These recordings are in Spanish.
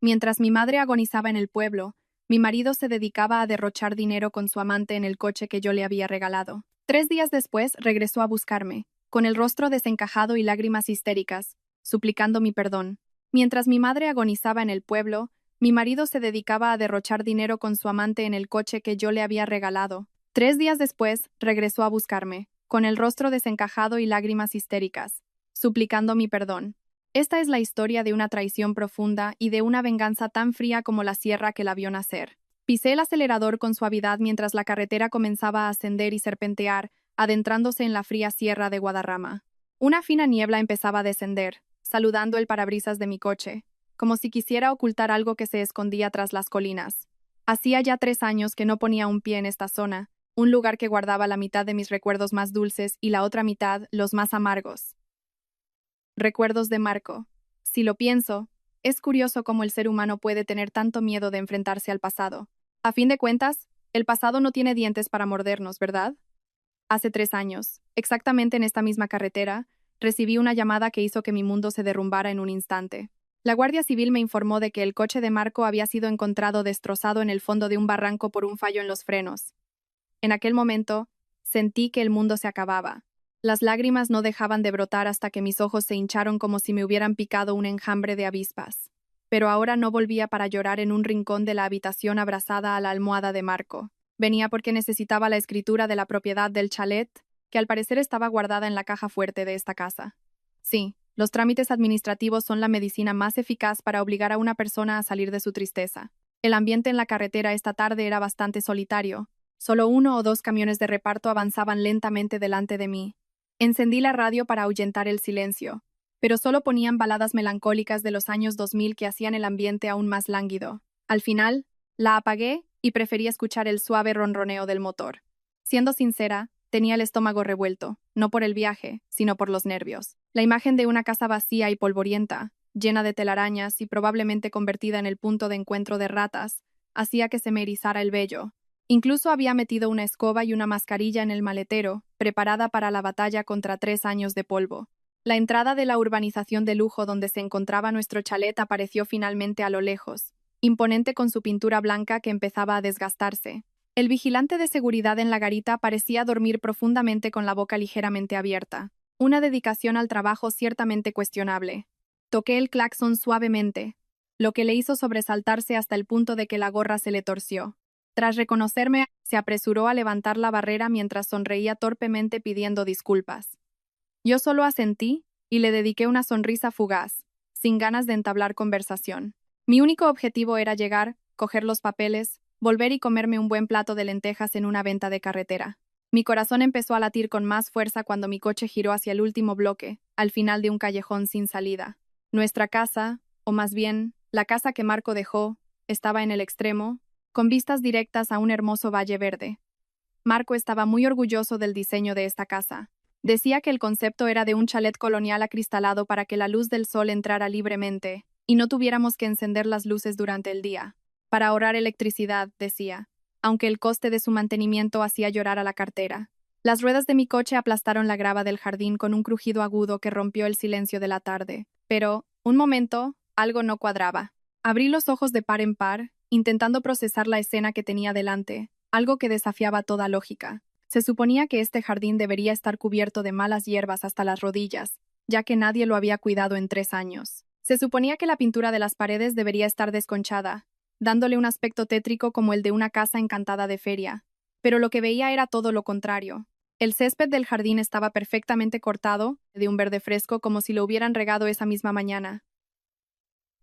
Mientras mi madre agonizaba en el pueblo, mi marido se dedicaba a derrochar dinero con su amante en el coche que yo le había regalado. 3 días después regresó a buscarme, con el rostro desencajado y lágrimas histéricas, suplicando mi perdón. Mientras mi madre agonizaba en el pueblo, mi marido se dedicaba a derrochar dinero con su amante en el coche que yo le había regalado. 3 días después regresó a buscarme, con el rostro desencajado y lágrimas histéricas, suplicando mi perdón. Esta es la historia de una traición profunda y de una venganza tan fría como la sierra que la vio nacer. Pisé el acelerador con suavidad mientras la carretera comenzaba a ascender y serpentear, adentrándose en la fría sierra de Guadarrama. Una fina niebla empezaba a descender, saludando el parabrisas de mi coche, como si quisiera ocultar algo que se escondía tras las colinas. Hacía ya 3 años que no ponía un pie en esta zona, un lugar que guardaba la mitad de mis recuerdos más dulces y la otra mitad los más amargos. Recuerdos de Marco. Si lo pienso, es curioso cómo el ser humano puede tener tanto miedo de enfrentarse al pasado. A fin de cuentas, el pasado no tiene dientes para mordernos, ¿verdad? Hace 3 años, exactamente en esta misma carretera, recibí una llamada que hizo que mi mundo se derrumbara en un instante. La Guardia Civil me informó de que el coche de Marco había sido encontrado destrozado en el fondo de un barranco por un fallo en los frenos. En aquel momento, sentí que el mundo se acababa. Las lágrimas no dejaban de brotar hasta que mis ojos se hincharon como si me hubieran picado un enjambre de avispas. Pero ahora no volvía para llorar en un rincón de la habitación abrazada a la almohada de Marco. Venía porque necesitaba la escritura de la propiedad del chalet, que al parecer estaba guardada en la caja fuerte de esta casa. Sí, los trámites administrativos son la medicina más eficaz para obligar a una persona a salir de su tristeza. El ambiente en la carretera esta tarde era bastante solitario. Solo 1 o 2 camiones de reparto avanzaban lentamente delante de mí. Encendí la radio para ahuyentar el silencio, pero solo ponían baladas melancólicas de los años 2000 que hacían el ambiente aún más lánguido. Al final, la apagué y preferí escuchar el suave ronroneo del motor. Siendo sincera, tenía el estómago revuelto, no por el viaje, sino por los nervios. La imagen de una casa vacía y polvorienta, llena de telarañas y probablemente convertida en el punto de encuentro de ratas, hacía que se me erizara el vello. Incluso había metido una escoba y una mascarilla en el maletero, preparada para la batalla contra 3 años de polvo. La entrada de la urbanización de lujo donde se encontraba nuestro chalet apareció finalmente a lo lejos, imponente con su pintura blanca que empezaba a desgastarse. El vigilante de seguridad en la garita parecía dormir profundamente con la boca ligeramente abierta. Una dedicación al trabajo ciertamente cuestionable. Toqué el claxon suavemente, lo que le hizo sobresaltarse hasta el punto de que la gorra se le torció. Tras reconocerme, se apresuró a levantar la barrera mientras sonreía torpemente pidiendo disculpas. Yo solo asentí y le dediqué una sonrisa fugaz, sin ganas de entablar conversación. Mi único objetivo era llegar, coger los papeles, volver y comerme un buen plato de lentejas en una venta de carretera. Mi corazón empezó a latir con más fuerza cuando mi coche giró hacia el último bloque, al final de un callejón sin salida. Nuestra casa, o más bien, la casa que Marco dejó, estaba en el extremo, con vistas directas a un hermoso valle verde. Marco estaba muy orgulloso del diseño de esta casa. Decía que el concepto era de un chalet colonial acristalado para que la luz del sol entrara libremente y no tuviéramos que encender las luces durante el día. Para ahorrar electricidad, decía, aunque el coste de su mantenimiento hacía llorar a la cartera. Las ruedas de mi coche aplastaron la grava del jardín con un crujido agudo que rompió el silencio de la tarde. Pero, un momento, algo no cuadraba. Abrí los ojos de par en par, intentando procesar la escena que tenía delante, algo que desafiaba toda lógica. Se suponía que este jardín debería estar cubierto de malas hierbas hasta las rodillas, ya que nadie lo había cuidado en 3 años. Se suponía que la pintura de las paredes debería estar desconchada, dándole un aspecto tétrico como el de una casa encantada de feria. Pero lo que veía era todo lo contrario. El césped del jardín estaba perfectamente cortado, de un verde fresco como si lo hubieran regado esa misma mañana.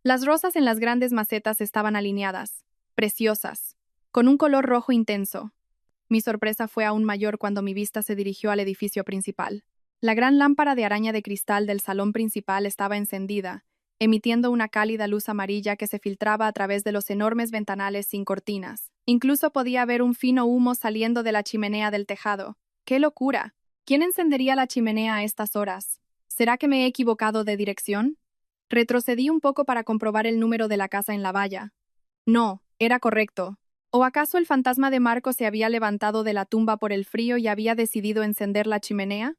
Las rosas en las grandes macetas estaban alineadas, preciosas, con un color rojo intenso. Mi sorpresa fue aún mayor cuando mi vista se dirigió al edificio principal. La gran lámpara de araña de cristal del salón principal estaba encendida, emitiendo una cálida luz amarilla que se filtraba a través de los enormes ventanales sin cortinas. Incluso podía ver un fino humo saliendo de la chimenea del tejado. ¡Qué locura! ¿Quién encendería la chimenea a estas horas? ¿Será que me he equivocado de dirección? Retrocedí un poco para comprobar el número de la casa en la valla. No, era correcto. ¿O acaso el fantasma de Marco se había levantado de la tumba por el frío y había decidido encender la chimenea?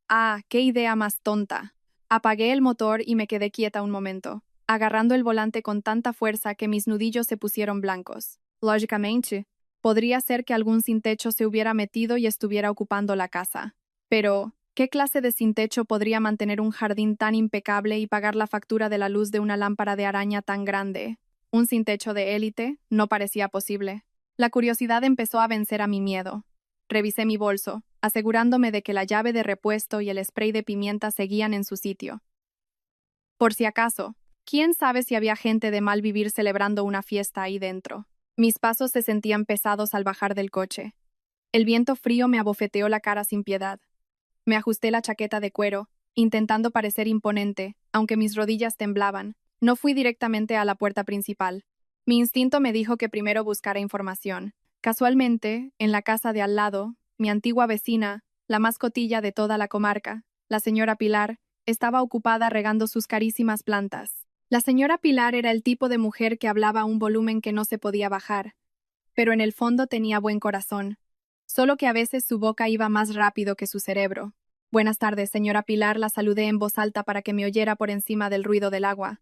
Ah, qué idea más tonta. Apagué el motor y me quedé quieta un momento. agarrando el volante con tanta fuerza que mis nudillos se pusieron blancos. Lógicamente, podría ser que algún sin techo se hubiera metido y estuviera ocupando la casa. Pero, ¿qué clase de sin techo podría mantener un jardín tan impecable y pagar la factura de la luz de una lámpara de araña tan grande? Un sin techo de élite no parecía posible. La curiosidad empezó a vencer a mi miedo. Revisé mi bolso, asegurándome de que la llave de repuesto y el spray de pimienta seguían en su sitio. Por si acaso, quién sabe si había gente de mal vivir celebrando una fiesta ahí dentro. Mis pasos se sentían pesados al bajar del coche. El viento frío me abofeteó la cara sin piedad. Me ajusté la chaqueta de cuero, intentando parecer imponente, aunque mis rodillas temblaban. No fui directamente a la puerta principal. Mi instinto me dijo que primero buscara información. Casualmente, en la casa de al lado, mi antigua vecina, la más cotilla de toda la comarca, la señora Pilar, estaba ocupada regando sus carísimas plantas. La señora Pilar era el tipo de mujer que hablaba a un volumen que no se podía bajar, pero en el fondo tenía buen corazón, solo que a veces su boca iba más rápido que su cerebro. Buenas tardes, señora Pilar, la saludé en voz alta para que me oyera por encima del ruido del agua.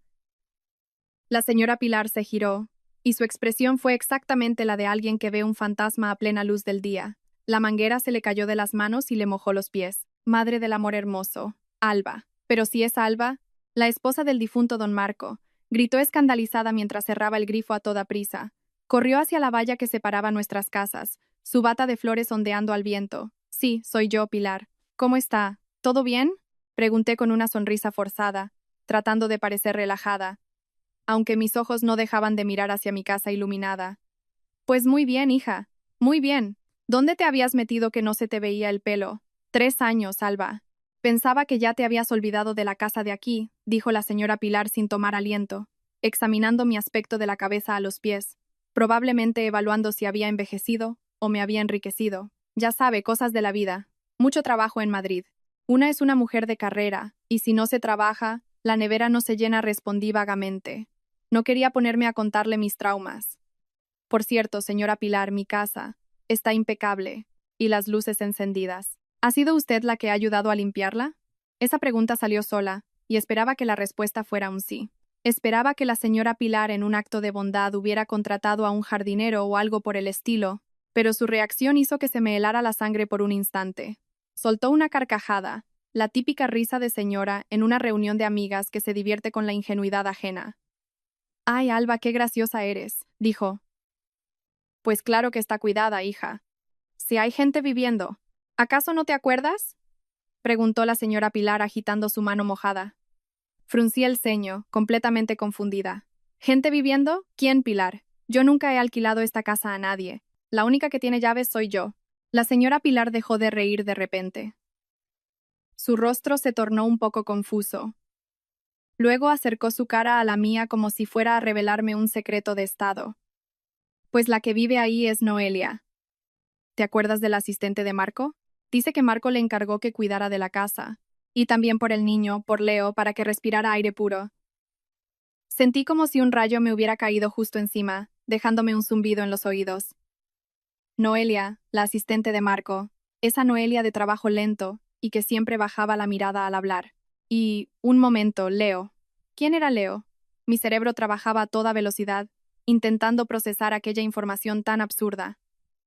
La señora Pilar se giró, y su expresión fue exactamente la de alguien que ve un fantasma a plena luz del día. La manguera se le cayó de las manos y le mojó los pies. Madre del amor hermoso, Alba. Pero si es Alba, la esposa del difunto don Marco, gritó escandalizada mientras cerraba el grifo a toda prisa. Corrió hacia la valla que separaba nuestras casas, su bata de flores ondeando al viento. Sí, soy yo, Pilar. ¿Cómo está? ¿Todo bien? Pregunté con una sonrisa forzada, tratando de parecer relajada, aunque mis ojos no dejaban de mirar hacia mi casa iluminada. Pues muy bien, hija. Muy bien. ¿Dónde te habías metido que no se te veía el pelo? 3 años, Alba. Pensaba que ya te habías olvidado de la casa de aquí, dijo la señora Pilar sin tomar aliento, examinando mi aspecto de la cabeza a los pies, probablemente evaluando si había envejecido o me había enriquecido. Ya sabe, cosas de la vida. Mucho trabajo en Madrid. Una es una mujer de carrera, y si no se trabaja, la nevera no se llena, respondí vagamente. No quería ponerme a contarle mis traumas. Por cierto, señora Pilar, mi casa está impecable, y las luces encendidas. ¿Ha sido usted la que ha ayudado a limpiarla? Esa pregunta salió sola, y esperaba que la respuesta fuera un sí. Esperaba que la señora Pilar en un acto de bondad hubiera contratado a un jardinero o algo por el estilo, pero su reacción hizo que se me helara la sangre por un instante. Soltó una carcajada, la típica risa de señora en una reunión de amigas que se divierte con la ingenuidad ajena. «Ay, Alba, qué graciosa eres», dijo. «Pues claro que está cuidada, hija. Si hay gente viviendo. ¿Acaso no te acuerdas?», preguntó la señora Pilar agitando su mano mojada. Fruncí el ceño, completamente confundida. ¿Gente viviendo? ¿Quién, Pilar? Yo nunca he alquilado esta casa a nadie. La única que tiene llaves soy yo. La señora Pilar dejó de reír de repente. Su rostro se tornó un poco confuso. Luego acercó su cara a la mía como si fuera a revelarme un secreto de estado. Pues la que vive ahí es Noelia. ¿Te acuerdas del asistente de Marco? Dice que Marco le encargó que cuidara de la casa. Y también por el niño, por Leo, para que respirara aire puro. Sentí como si un rayo me hubiera caído justo encima, dejándome un zumbido en los oídos. Noelia, la asistente de Marco, esa Noelia de trabajo lento y que siempre bajaba la mirada al hablar. Y, un momento, Leo. ¿Quién era Leo? Mi cerebro trabajaba a toda velocidad, intentando procesar aquella información tan absurda.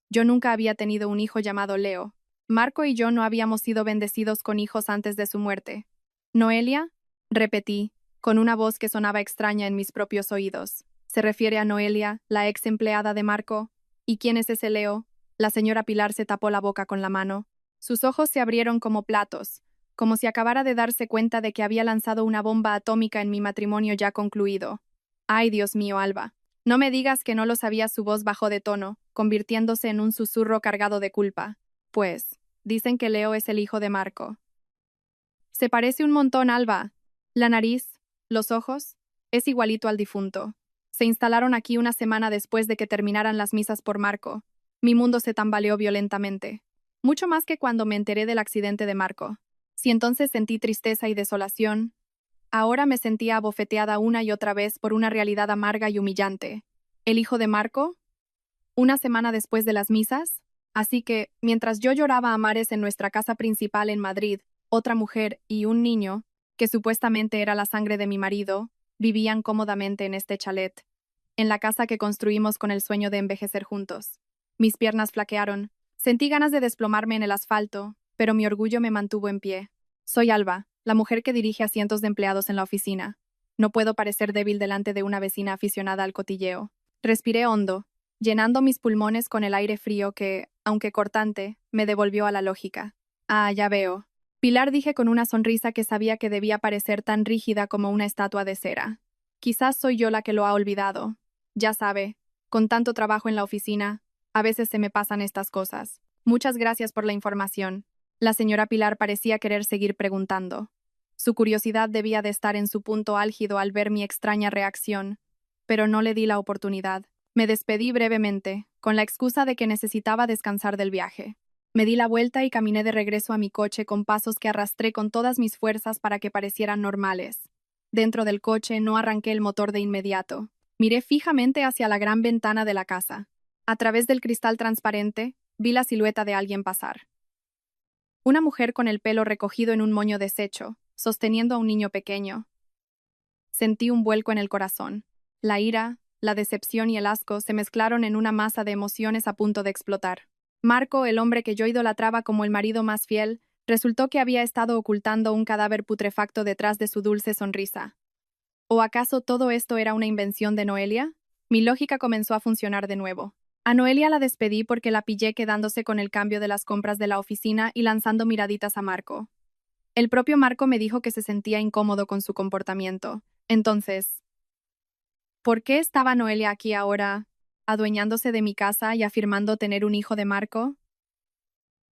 Yo nunca había tenido un hijo llamado Leo. Marco y yo no habíamos sido bendecidos con hijos antes de su muerte. ¿Noelia? Repetí, con una voz que sonaba extraña en mis propios oídos. ¿Se refiere a Noelia, la ex empleada de Marco? ¿Y quién es ese Leo? La señora Pilar se tapó la boca con la mano. Sus ojos se abrieron como platos, como si acabara de darse cuenta de que había lanzado una bomba atómica en mi matrimonio ya concluido. Ay, Dios mío, Alba. No me digas que no lo sabías. Su voz bajó de tono, convirtiéndose en un susurro cargado de culpa. Pues, dicen que Leo es el hijo de Marco. Se parece un montón, Alba. La nariz, los ojos, es igualito al difunto. Se instalaron aquí una semana después de que terminaran las misas por Marco. Mi mundo se tambaleó violentamente. Mucho más que cuando me enteré del accidente de Marco. Si entonces sentí tristeza y desolación, ahora me sentía abofeteada una y otra vez por una realidad amarga y humillante. ¿El hijo de Marco? Una semana después de las misas. Así que, mientras yo lloraba a mares en nuestra casa principal en Madrid, otra mujer y un niño, que supuestamente era la sangre de mi marido, vivían cómodamente en este chalet, en la casa que construimos con el sueño de envejecer juntos. Mis piernas flaquearon. Sentí ganas de desplomarme en el asfalto, pero mi orgullo me mantuvo en pie. Soy Alba, la mujer que dirige a cientos de empleados en la oficina. No puedo parecer débil delante de una vecina aficionada al cotilleo. Respiré hondo, llenando mis pulmones con el aire frío que, aunque cortante, me devolvió a la lógica. Ah, ya veo. Pilar, dije con una sonrisa que sabía que debía parecer tan rígida como una estatua de cera. Quizás soy yo la que lo ha olvidado. Ya sabe, con tanto trabajo en la oficina, a veces se me pasan estas cosas. Muchas gracias por la información. La señora Pilar parecía querer seguir preguntando. Su curiosidad debía de estar en su punto álgido al ver mi extraña reacción, pero no le di la oportunidad. Me despedí brevemente, con la excusa de que necesitaba descansar del viaje. Me di la vuelta y caminé de regreso a mi coche con pasos que arrastré con todas mis fuerzas para que parecieran normales. Dentro del coche no arranqué el motor de inmediato. Miré fijamente hacia la gran ventana de la casa. A través del cristal transparente, vi la silueta de alguien pasar. Una mujer con el pelo recogido en un moño deshecho, sosteniendo a un niño pequeño. Sentí un vuelco en el corazón. La ira, la decepción y el asco se mezclaron en una masa de emociones a punto de explotar. Marco, el hombre que yo idolatraba como el marido más fiel, resultó que había estado ocultando un cadáver putrefacto detrás de su dulce sonrisa. ¿O acaso todo esto era una invención de Noelia? Mi lógica comenzó a funcionar de nuevo. A Noelia la despedí porque la pillé quedándose con el cambio de las compras de la oficina y lanzando miraditas a Marco. El propio Marco me dijo que se sentía incómodo con su comportamiento. Entonces, ¿por qué estaba Noelia aquí ahora, adueñándose de mi casa y afirmando tener un hijo de Marco?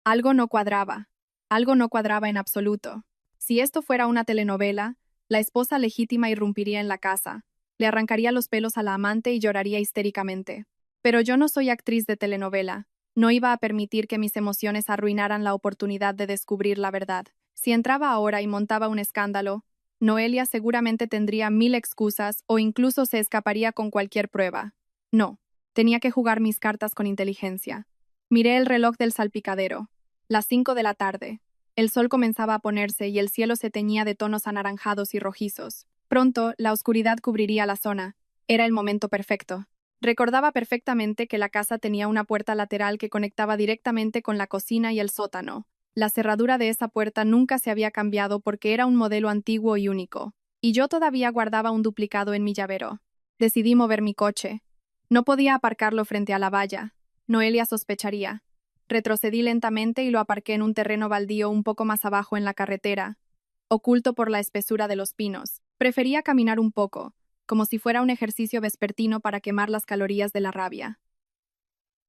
Algo no cuadraba. Algo no cuadraba en absoluto. Si esto fuera una telenovela, la esposa legítima irrumpiría en la casa, le arrancaría los pelos a la amante y lloraría histéricamente. Pero yo no soy actriz de telenovela. No iba a permitir que mis emociones arruinaran la oportunidad de descubrir la verdad. Si entraba ahora y montaba un escándalo, Noelia seguramente tendría 1000 excusas o incluso se escaparía con cualquier prueba. No, tenía que jugar mis cartas con inteligencia. Miré el reloj del salpicadero. Las 5 de la tarde. El sol comenzaba a ponerse y el cielo se teñía de tonos anaranjados y rojizos. Pronto, la oscuridad cubriría la zona. Era el momento perfecto. Recordaba perfectamente que la casa tenía una puerta lateral que conectaba directamente con la cocina y el sótano. La cerradura de esa puerta nunca se había cambiado porque era un modelo antiguo y único, y yo todavía guardaba un duplicado en mi llavero. Decidí mover mi coche. No podía aparcarlo frente a la valla. Noelia sospecharía. Retrocedí lentamente y lo aparqué en un terreno baldío un poco más abajo en la carretera, oculto por la espesura de los pinos. Prefería caminar un poco, como si fuera un ejercicio vespertino para quemar las calorías de la rabia.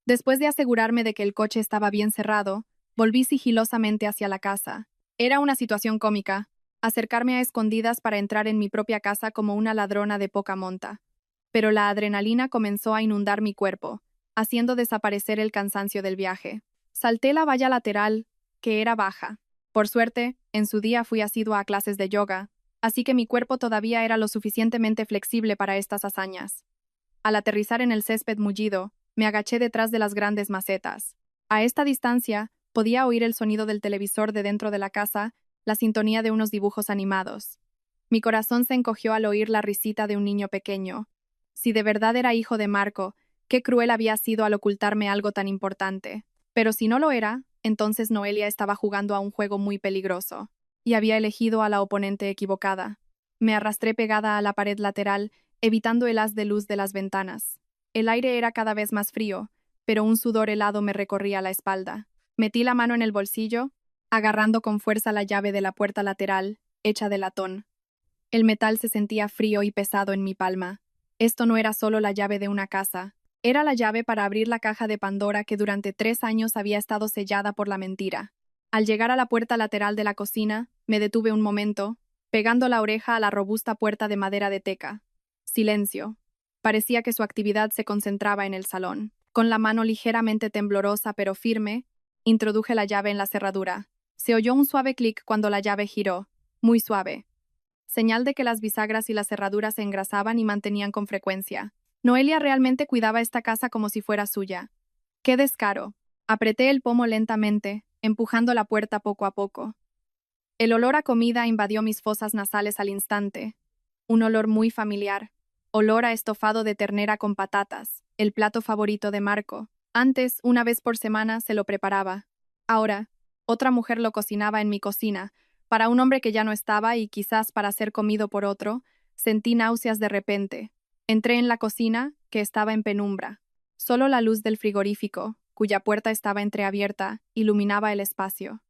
Después de asegurarme de que el coche estaba bien cerrado, volví sigilosamente hacia la casa. Era una situación cómica, acercarme a escondidas para entrar en mi propia casa como una ladrona de poca monta. Pero la adrenalina comenzó a inundar mi cuerpo, haciendo desaparecer el cansancio del viaje. Salté la valla lateral, que era baja. Por suerte, en su día fui asidua a clases de yoga, así que mi cuerpo todavía era lo suficientemente flexible para estas hazañas. Al aterrizar en el césped mullido, me agaché detrás de las grandes macetas. A esta distancia, podía oír el sonido del televisor de dentro de la casa, la sintonía de unos dibujos animados. Mi corazón se encogió al oír la risita de un niño pequeño. Si de verdad era hijo de Marco, qué cruel había sido al ocultarme algo tan importante. Pero si no lo era, entonces Noelia estaba jugando a un juego muy peligroso, y había elegido a la oponente equivocada. Me arrastré pegada a la pared lateral, evitando el haz de luz de las ventanas. El aire era cada vez más frío, pero un sudor helado me recorría la espalda. Metí la mano en el bolsillo, agarrando con fuerza la llave de la puerta lateral, hecha de latón. El metal se sentía frío y pesado en mi palma. Esto no era solo la llave de una casa, era la llave para abrir la caja de Pandora que durante 3 años había estado sellada por la mentira. Al llegar a la puerta lateral de la cocina, me detuve un momento, pegando la oreja a la robusta puerta de madera de teca. Silencio. Parecía que su actividad se concentraba en el salón. Con la mano ligeramente temblorosa pero firme, introduje la llave en la cerradura. Se oyó un suave clic cuando la llave giró, muy suave. Señal de que las bisagras y las cerraduras se engrasaban y mantenían con frecuencia. Noelia realmente cuidaba esta casa como si fuera suya. ¡Qué descaro! Apreté el pomo lentamente, empujando la puerta poco a poco. El olor a comida invadió mis fosas nasales al instante. un olor muy familiar. Olor a estofado de ternera con patatas, el plato favorito de Marco. Antes, una vez por semana, se lo preparaba. Ahora, otra mujer lo cocinaba en mi cocina. Para un hombre que ya no estaba y quizás para ser comido por otro, sentí náuseas de repente. Entré en la cocina, que estaba en penumbra. Solo la luz del frigorífico, cuya puerta estaba entreabierta, iluminaba el espacio.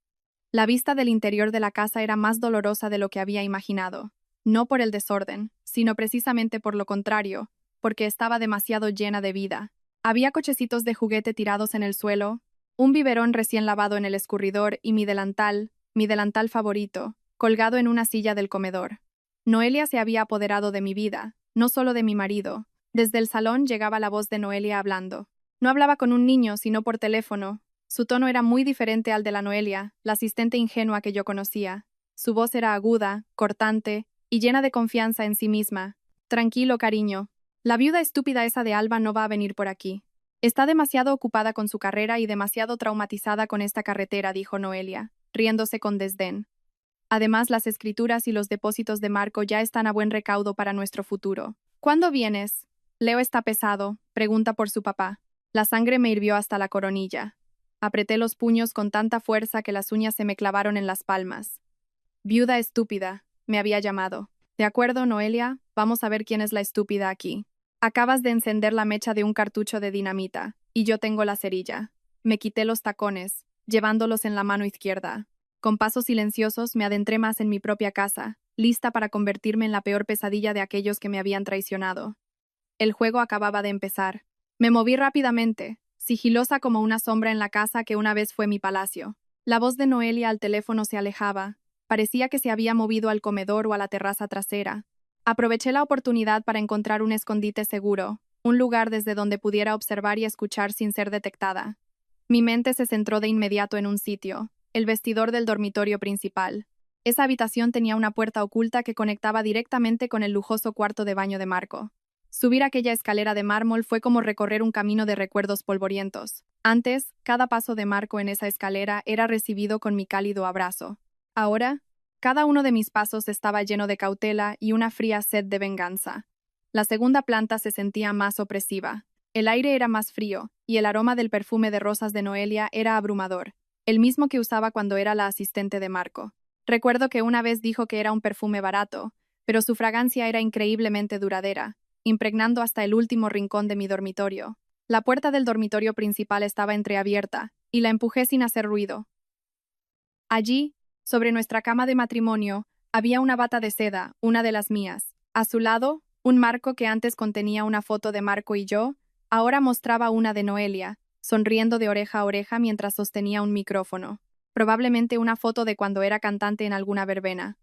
La vista del interior de la casa era más dolorosa de lo que había imaginado. No por el desorden, sino precisamente por lo contrario, porque estaba demasiado llena de vida. Había cochecitos de juguete tirados en el suelo, un biberón recién lavado en el escurridor y mi delantal favorito, colgado en una silla del comedor. Noelia se había apoderado de mi vida, no solo de mi marido. Desde el salón llegaba la voz de Noelia hablando. No hablaba con un niño, sino por teléfono. Su tono era muy diferente al de la Noelia, la asistente ingenua que yo conocía. Su voz era aguda, cortante y llena de confianza en sí misma. Tranquilo, cariño. La viuda estúpida esa de Alba no va a venir por aquí. Está demasiado ocupada con su carrera y demasiado traumatizada con esta carretera, dijo Noelia, riéndose con desdén. Además, las escrituras y los depósitos de Marco ya están a buen recaudo para nuestro futuro. ¿Cuándo vienes? Leo está pesado, pregunta por su papá. La sangre me hirvió hasta la coronilla. Apreté los puños con tanta fuerza que las uñas se me clavaron en las palmas. Viuda estúpida, me había llamado. De acuerdo, Noelia, vamos a ver quién es la estúpida aquí. Acabas de encender la mecha de un cartucho de dinamita, y yo tengo la cerilla. Me quité los tacones, llevándolos en la mano izquierda. Con pasos silenciosos me adentré más en mi propia casa, lista para convertirme en la peor pesadilla de aquellos que me habían traicionado. El juego acababa de empezar. Me moví rápidamente, sigilosa como una sombra en la casa que una vez fue mi palacio. La voz de Noelia al teléfono se alejaba. Parecía que se había movido al comedor o a la terraza trasera. Aproveché la oportunidad para encontrar un escondite seguro, un lugar desde donde pudiera observar y escuchar sin ser detectada. Mi mente se centró de inmediato en un sitio, el vestidor del dormitorio principal. Esa habitación tenía una puerta oculta que conectaba directamente con el lujoso cuarto de baño de Marco. Subir aquella escalera de mármol fue como recorrer un camino de recuerdos polvorientos. Antes, cada paso de Marco en esa escalera era recibido con mi cálido abrazo. Ahora, cada uno de mis pasos estaba lleno de cautela y una fría sed de venganza. La segunda planta se sentía más opresiva. El aire era más frío, y el aroma del perfume de rosas de Noelia era abrumador, el mismo que usaba cuando era la asistente de Marco. Recuerdo que una vez dijo que era un perfume barato, pero su fragancia era increíblemente duradera, impregnando hasta el último rincón de mi dormitorio. La puerta del dormitorio principal estaba entreabierta, y la empujé sin hacer ruido. Allí, sobre nuestra cama de matrimonio, había una bata de seda, una de las mías. A su lado, un marco que antes contenía una foto de Marco y yo, ahora mostraba una de Noelia, sonriendo de oreja a oreja mientras sostenía un micrófono. Probablemente una foto de cuando era cantante en alguna verbena.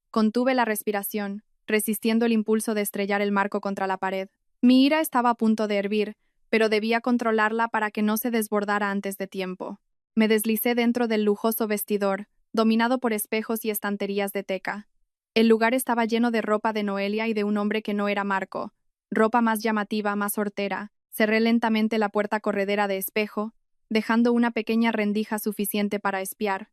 Contuve la respiración, resistiendo el impulso de estrellar el marco contra la pared. Mi ira estaba a punto de hervir, pero debía controlarla para que no se desbordara antes de tiempo. Me deslicé dentro del lujoso vestidor, dominado por espejos y estanterías de teca. El lugar estaba lleno de ropa de Noelia y de un hombre que no era Marco. Ropa más llamativa, más hortera. Cerré lentamente la puerta corredera de espejo, dejando una pequeña rendija suficiente para espiar.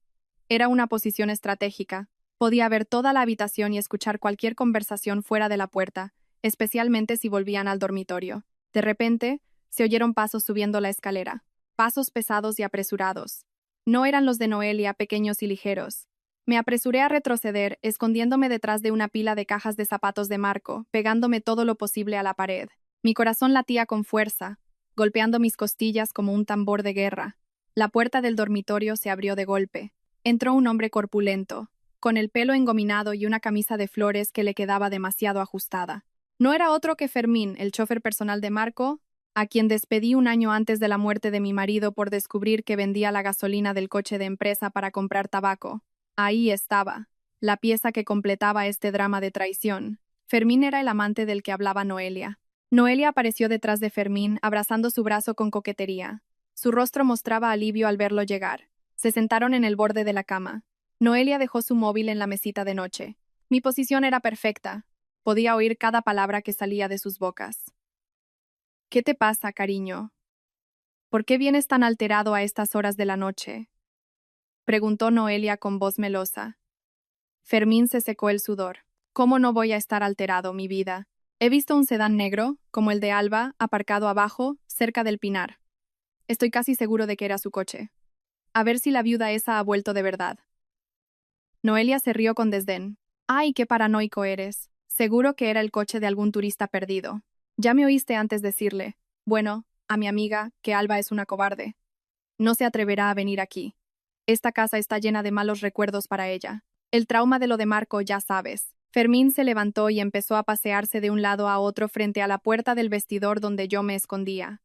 Era una posición estratégica. Podía ver toda la habitación y escuchar cualquier conversación fuera de la puerta, especialmente si volvían al dormitorio. De repente, se oyeron pasos subiendo la escalera. Pasos pesados y apresurados. No eran los de Noelia, pequeños y ligeros. Me apresuré a retroceder, escondiéndome detrás de una pila de cajas de zapatos de Marco, pegándome todo lo posible a la pared. Mi corazón latía con fuerza, golpeando mis costillas como un tambor de guerra. La puerta del dormitorio se abrió de golpe. Entró un hombre corpulento, con el pelo engominado y una camisa de flores que le quedaba demasiado ajustada. No era otro que Fermín, el chofer personal de Marco, a quien despedí un año antes de la muerte de mi marido por descubrir que vendía la gasolina del coche de empresa para comprar tabaco. Ahí estaba, la pieza que completaba este drama de traición. Fermín era el amante del que hablaba Noelia. Noelia apareció detrás de Fermín, abrazando su brazo con coquetería. Su rostro mostraba alivio al verlo llegar. Se sentaron en el borde de la cama. Noelia dejó su móvil en la mesita de noche. Mi posición era perfecta. Podía oír cada palabra que salía de sus bocas. ¿Qué te pasa, cariño? ¿Por qué vienes tan alterado a estas horas de la noche? Preguntó Noelia con voz melosa. Fermín se secó el sudor. ¿Cómo no voy a estar alterado, mi vida? He visto un sedán negro, como el de Alba, aparcado abajo, cerca del pinar. Estoy casi seguro de que era su coche. A ver si la viuda esa ha vuelto de verdad. Noelia se rió con desdén. ¡Ay, qué paranoico eres! Seguro que era el coche de algún turista perdido. Ya me oíste antes decirle, bueno, a mi amiga, que Alba es una cobarde. No se atreverá a venir aquí. Esta casa está llena de malos recuerdos para ella. El trauma de lo de Marco, ya sabes. Fermín se levantó y empezó a pasearse de un lado a otro frente a la puerta del vestidor donde yo me escondía.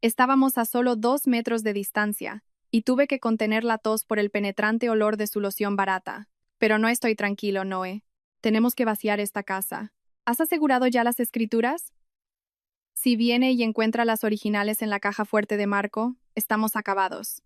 Estábamos a solo 2 metros de distancia, y tuve que contener la tos por el penetrante olor de su loción barata. Pero no estoy tranquilo, Noé. Tenemos que vaciar esta casa. ¿Has asegurado ya las escrituras? Si viene y encuentra las originales en la caja fuerte de Marco, estamos acabados.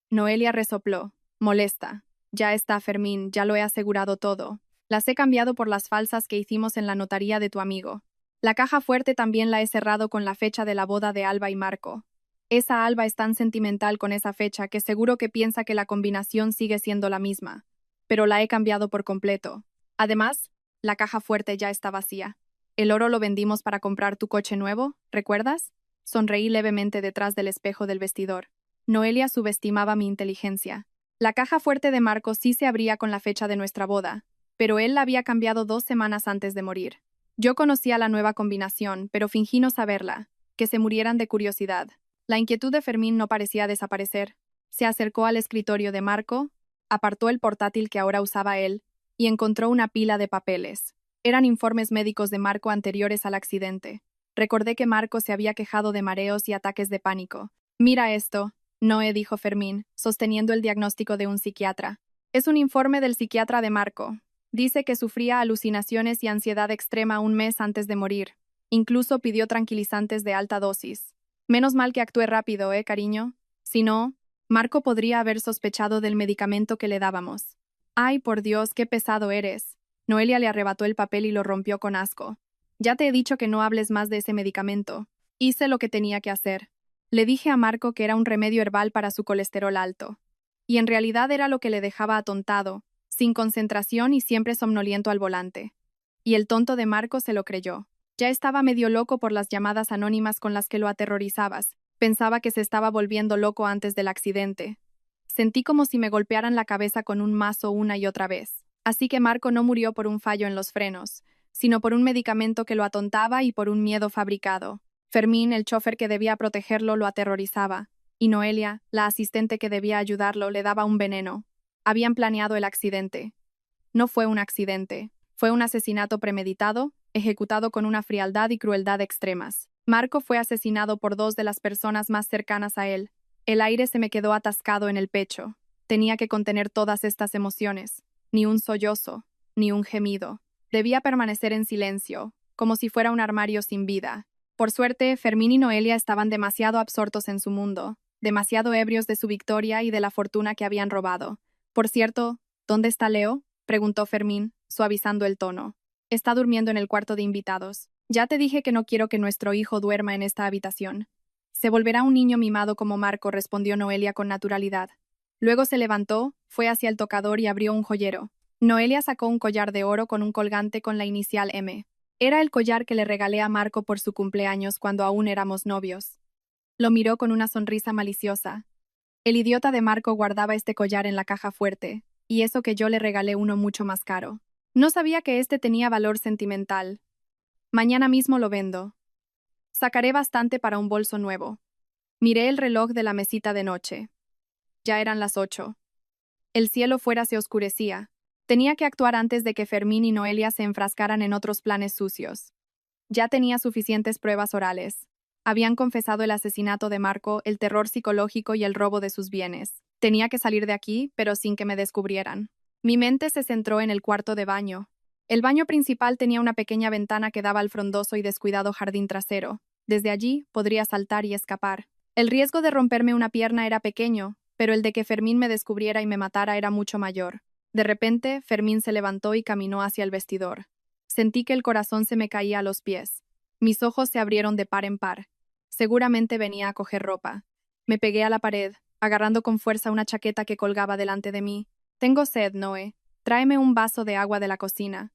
Noelia resopló, molesta. Ya está, Fermín, ya lo he asegurado todo. Las he cambiado por las falsas que hicimos en la notaría de tu amigo. La caja fuerte también la he cerrado con la fecha de la boda de Alba y Marco. Esa Alba es tan sentimental con esa fecha que seguro que piensa que la combinación sigue siendo la misma. Pero la he cambiado por completo. Además, la caja fuerte ya está vacía. El oro lo vendimos para comprar tu coche nuevo, ¿recuerdas? Sonreí levemente detrás del espejo del vestidor. Noelia subestimaba mi inteligencia. La caja fuerte de Marco sí se abría con la fecha de nuestra boda, pero él la había cambiado 2 semanas antes de morir. Yo conocía la nueva combinación, pero fingí no saberla, que se murieran de curiosidad. La inquietud de Fermín no parecía desaparecer. Se acercó al escritorio de Marco, apartó el portátil que ahora usaba él, y encontró una pila de papeles. Eran informes médicos de Marco anteriores al accidente. Recordé que Marco se había quejado de mareos y ataques de pánico. Mira esto, Noé, dijo Fermín, sosteniendo el diagnóstico de un psiquiatra. Es un informe del psiquiatra de Marco. Dice que sufría alucinaciones y ansiedad extrema un mes antes de morir. Incluso pidió tranquilizantes de alta dosis. Menos mal que actué rápido, cariño? Si no, Marco podría haber sospechado del medicamento que le dábamos. Ay, por Dios, qué pesado eres. Noelia le arrebató el papel y lo rompió con asco. Ya te he dicho que no hables más de ese medicamento. Hice lo que tenía que hacer. Le dije a Marco que era un remedio herbal para su colesterol alto. Y en realidad era lo que le dejaba atontado, sin concentración y siempre somnoliento al volante. Y el tonto de Marco se lo creyó. Ya estaba medio loco por las llamadas anónimas con las que lo aterrorizabas. Pensaba que se estaba volviendo loco antes del accidente. Sentí como si me golpearan la cabeza con un mazo una y otra vez. Así que Marco no murió por un fallo en los frenos, sino por un medicamento que lo atontaba y por un miedo fabricado. Fermín, el chofer que debía protegerlo, lo aterrorizaba, y Noelia, la asistente que debía ayudarlo, le daba un veneno. Habían planeado el accidente. No fue un accidente, fue un asesinato premeditado, ejecutado con una frialdad y crueldad extremas. Marco fue asesinado por 2 de las personas más cercanas a él. El aire se me quedó atascado en el pecho. Tenía que contener todas estas emociones. Ni un sollozo, ni un gemido. Debía permanecer en silencio, como si fuera un armario sin vida. Por suerte, Fermín y Noelia estaban demasiado absortos en su mundo, demasiado ebrios de su victoria y de la fortuna que habían robado. Por cierto, ¿dónde está Leo?, preguntó Fermín, suavizando el tono. Está durmiendo en el cuarto de invitados. Ya te dije que no quiero que nuestro hijo duerma en esta habitación. Se volverá un niño mimado como Marco, respondió Noelia con naturalidad. Luego se levantó, fue hacia el tocador y abrió un joyero. Noelia sacó un collar de oro con un colgante con la inicial M. Era el collar que le regalé a Marco por su cumpleaños cuando aún éramos novios. Lo miró con una sonrisa maliciosa. El idiota de Marco guardaba este collar en la caja fuerte, y eso que yo le regalé uno mucho más caro. No sabía que este tenía valor sentimental. Mañana mismo lo vendo. Sacaré bastante para un bolso nuevo. Miré el reloj de la mesita de noche. Ya eran las 8. El cielo fuera se oscurecía. Tenía que actuar antes de que Fermín y Noelia se enfrascaran en otros planes sucios. Ya tenía suficientes pruebas orales. Habían confesado el asesinato de Marco, el terror psicológico y el robo de sus bienes. Tenía que salir de aquí, pero sin que me descubrieran. Mi mente se centró en el cuarto de baño. El baño principal tenía una pequeña ventana que daba al frondoso y descuidado jardín trasero. Desde allí podría saltar y escapar. El riesgo de romperme una pierna era pequeño, pero el de que Fermín me descubriera y me matara era mucho mayor. De repente, Fermín se levantó y caminó hacia el vestidor. Sentí que el corazón se me caía a los pies. Mis ojos se abrieron de par en par. Seguramente venía a coger ropa. Me pegué a la pared, agarrando con fuerza una chaqueta que colgaba delante de mí. Tengo sed, Noé. Tráeme un vaso de agua de la cocina.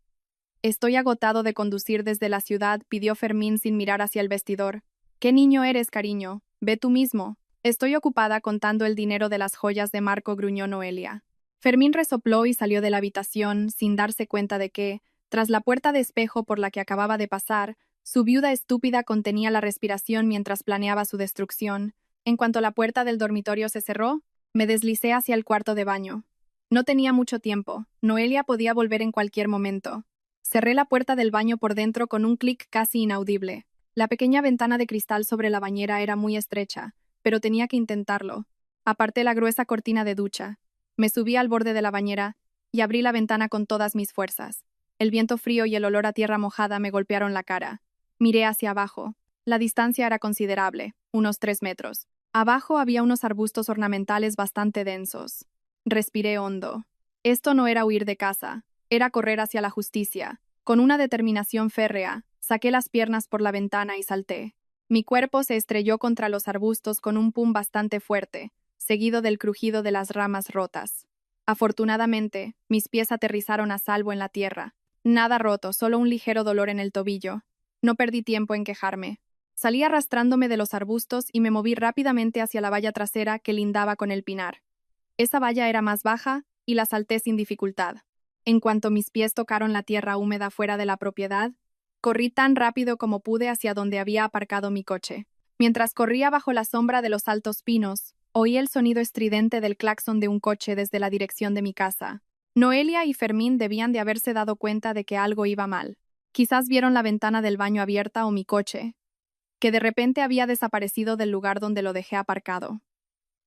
Estoy agotado de conducir desde la ciudad, pidió Fermín sin mirar hacia el vestidor. ¿Qué niño eres, cariño? Ve tú mismo. Estoy ocupada contando el dinero de las joyas de Marco, gruñó Noelia. Fermín resopló y salió de la habitación sin darse cuenta de que, tras la puerta de espejo por la que acababa de pasar, su viuda estúpida contenía la respiración mientras planeaba su destrucción. En cuanto la puerta del dormitorio se cerró, me deslicé hacia el cuarto de baño. No tenía mucho tiempo. Noelia podía volver en cualquier momento. Cerré la puerta del baño por dentro con un clic casi inaudible. La pequeña ventana de cristal sobre la bañera era muy estrecha, pero tenía que intentarlo. Aparté la gruesa cortina de ducha. Me subí al borde de la bañera y abrí la ventana con todas mis fuerzas. El viento frío y el olor a tierra mojada me golpearon la cara. Miré hacia abajo. La distancia era considerable, unos 3 metros. Abajo había unos arbustos ornamentales bastante densos. Respiré hondo. Esto no era huir de casa, era correr hacia la justicia. Con una determinación férrea, saqué las piernas por la ventana y salté. Mi cuerpo se estrelló contra los arbustos con un pum bastante fuerte, seguido del crujido de las ramas rotas. Afortunadamente, mis pies aterrizaron a salvo en la tierra. Nada roto, solo un ligero dolor en el tobillo. No perdí tiempo en quejarme. Salí arrastrándome de los arbustos y me moví rápidamente hacia la valla trasera que lindaba con el pinar. Esa valla era más baja y la salté sin dificultad. En cuanto mis pies tocaron la tierra húmeda fuera de la propiedad, corrí tan rápido como pude hacia donde había aparcado mi coche. Mientras corría bajo la sombra de los altos pinos, oí el sonido estridente del claxon de un coche desde la dirección de mi casa. Noelia y Fermín debían de haberse dado cuenta de que algo iba mal. Quizás vieron la ventana del baño abierta o mi coche, que de repente había desaparecido del lugar donde lo dejé aparcado.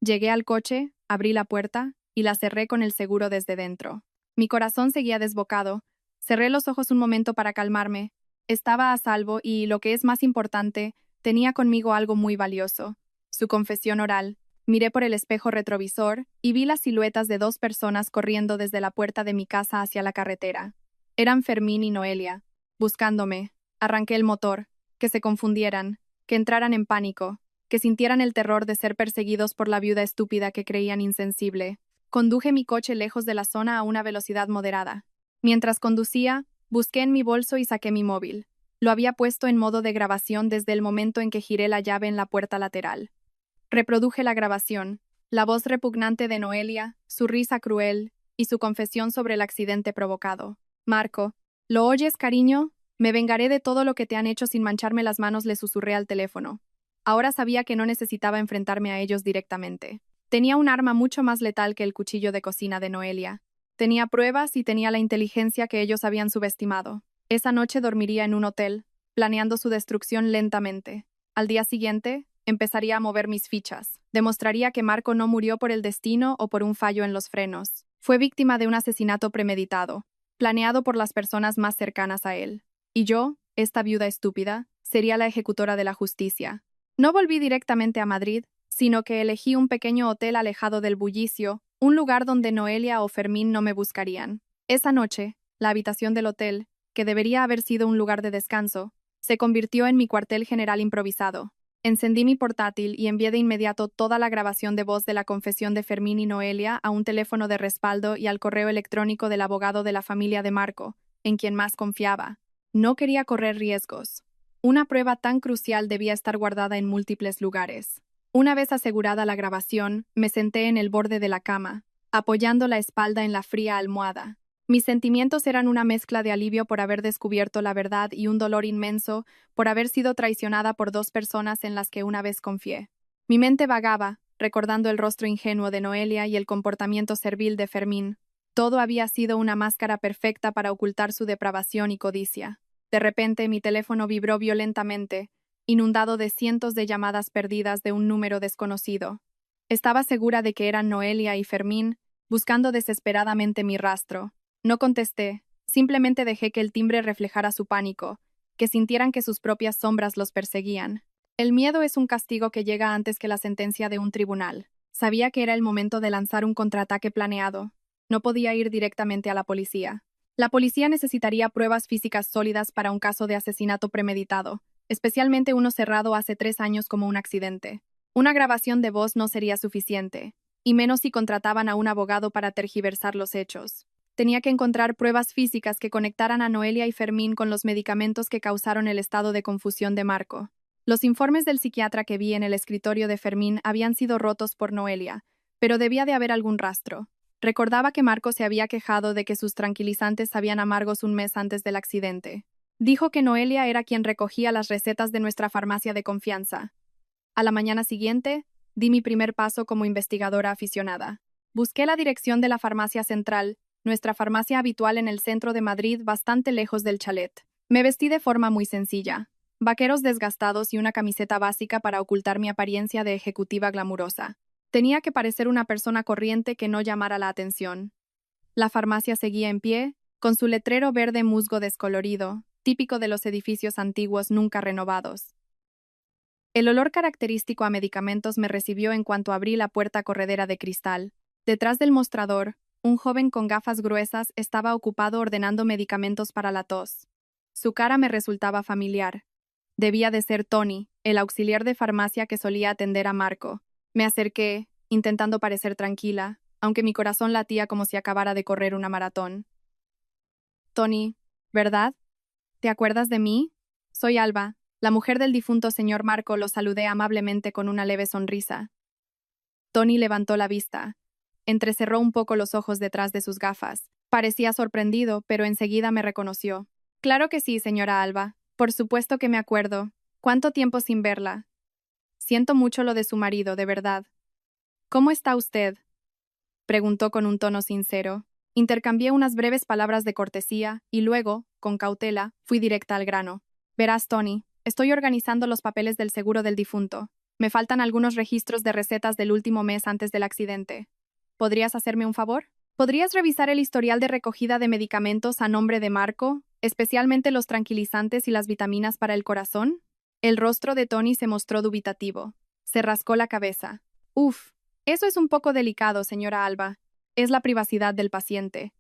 Llegué al coche, abrí la puerta y la cerré con el seguro desde dentro. Mi corazón seguía desbocado. Cerré los ojos un momento para calmarme. Estaba a salvo y, lo que es más importante, tenía conmigo algo muy valioso: su confesión oral. Miré por el espejo retrovisor y vi las siluetas de 2 personas corriendo desde la puerta de mi casa hacia la carretera. Eran Fermín y Noelia, buscándome. Arranqué el motor. Que se confundieran, que entraran en pánico, que sintieran el terror de ser perseguidos por la viuda estúpida que creían insensible. Conduje mi coche lejos de la zona a una velocidad moderada. Mientras conducía, busqué en mi bolso y saqué mi móvil. Lo había puesto en modo de grabación desde el momento en que giré la llave en la puerta lateral. Reproduje la grabación, la voz repugnante de Noelia, su risa cruel y su confesión sobre el accidente provocado. Marco, ¿lo oyes, cariño? Me vengaré de todo lo que te han hecho sin mancharme las manos, le susurré al teléfono. Ahora sabía que no necesitaba enfrentarme a ellos directamente. Tenía un arma mucho más letal que el cuchillo de cocina de Noelia. Tenía pruebas y tenía la inteligencia que ellos habían subestimado. Esa noche dormiría en un hotel, planeando su destrucción lentamente. Al día siguiente, empezaría a mover mis fichas. Demostraría que Marco no murió por el destino o por un fallo en los frenos. Fue víctima de un asesinato premeditado, planeado por las personas más cercanas a él. Y yo, esta viuda estúpida, sería la ejecutora de la justicia. No volví directamente a Madrid, sino que elegí un pequeño hotel alejado del bullicio, un lugar donde Noelia o Fermín no me buscarían. Esa noche, la habitación del hotel, que debería haber sido un lugar de descanso, se convirtió en mi cuartel general improvisado. Encendí mi portátil y envié de inmediato toda la grabación de voz de la confesión de Fermín y Noelia a un teléfono de respaldo y al correo electrónico del abogado de la familia de Marco, en quien más confiaba. No quería correr riesgos. Una prueba tan crucial debía estar guardada en múltiples lugares. Una vez asegurada la grabación, me senté en el borde de la cama, apoyando la espalda en la fría almohada. Mis sentimientos eran una mezcla de alivio por haber descubierto la verdad y un dolor inmenso por haber sido traicionada por 2 personas en las que una vez confié. Mi mente vagaba, recordando el rostro ingenuo de Noelia y el comportamiento servil de Fermín. Todo había sido una máscara perfecta para ocultar su depravación y codicia. De repente, mi teléfono vibró violentamente, inundado de cientos de llamadas perdidas de un número desconocido. Estaba segura de que eran Noelia y Fermín, buscando desesperadamente mi rastro. No contesté, simplemente dejé que el timbre reflejara su pánico, que sintieran que sus propias sombras los perseguían. El miedo es un castigo que llega antes que la sentencia de un tribunal. Sabía que era el momento de lanzar un contraataque planeado. No podía ir directamente a la policía. La policía necesitaría pruebas físicas sólidas para un caso de asesinato premeditado, especialmente uno cerrado hace 3 años como un accidente. Una grabación de voz no sería suficiente, y menos si contrataban a un abogado para tergiversar los hechos. Tenía que encontrar pruebas físicas que conectaran a Noelia y Fermín con los medicamentos que causaron el estado de confusión de Marco. Los informes del psiquiatra que vi en el escritorio de Fermín habían sido rotos por Noelia, pero debía de haber algún rastro. Recordaba que Marco se había quejado de que sus tranquilizantes sabían amargos un mes antes del accidente. Dijo que Noelia era quien recogía las recetas de nuestra farmacia de confianza. A la mañana siguiente, di mi primer paso como investigadora aficionada. Busqué la dirección de la farmacia central, nuestra farmacia habitual en el centro de Madrid, bastante lejos del chalet. Me vestí de forma muy sencilla. Vaqueros desgastados y una camiseta básica para ocultar mi apariencia de ejecutiva glamurosa. Tenía que parecer una persona corriente que no llamara la atención. La farmacia seguía en pie, con su letrero verde musgo descolorido, típico de los edificios antiguos nunca renovados. El olor característico a medicamentos me recibió en cuanto abrí la puerta corredera de cristal. Detrás del mostrador, un joven con gafas gruesas estaba ocupado ordenando medicamentos para la tos. Su cara me resultaba familiar. Debía de ser Tony, el auxiliar de farmacia que solía atender a Marco. Me acerqué, intentando parecer tranquila, aunque mi corazón latía como si acabara de correr una maratón. Tony, ¿verdad? ¿Te acuerdas de mí? Soy Alba, la mujer del difunto señor Marco. Lo saludé amablemente con una leve sonrisa. Tony levantó la vista. Entrecerró un poco los ojos detrás de sus gafas. Parecía sorprendido, pero enseguida me reconoció. Claro que sí, señora Alba. Por supuesto que me acuerdo. ¿Cuánto tiempo sin verla? Siento mucho lo de su marido, de verdad. ¿Cómo está usted? Preguntó con un tono sincero. Intercambié unas breves palabras de cortesía y luego, con cautela, fui directa al grano. Verás, Tony, estoy organizando los papeles del seguro del difunto. Me faltan algunos registros de recetas del último mes antes del accidente. ¿Podrías hacerme un favor? ¿Podrías revisar el historial de recogida de medicamentos a nombre de Marco, especialmente los tranquilizantes y las vitaminas para el corazón? El rostro de Tony se mostró dubitativo. Se rascó la cabeza. Uf, eso es un poco delicado, señora Alba. Es la privacidad del paciente.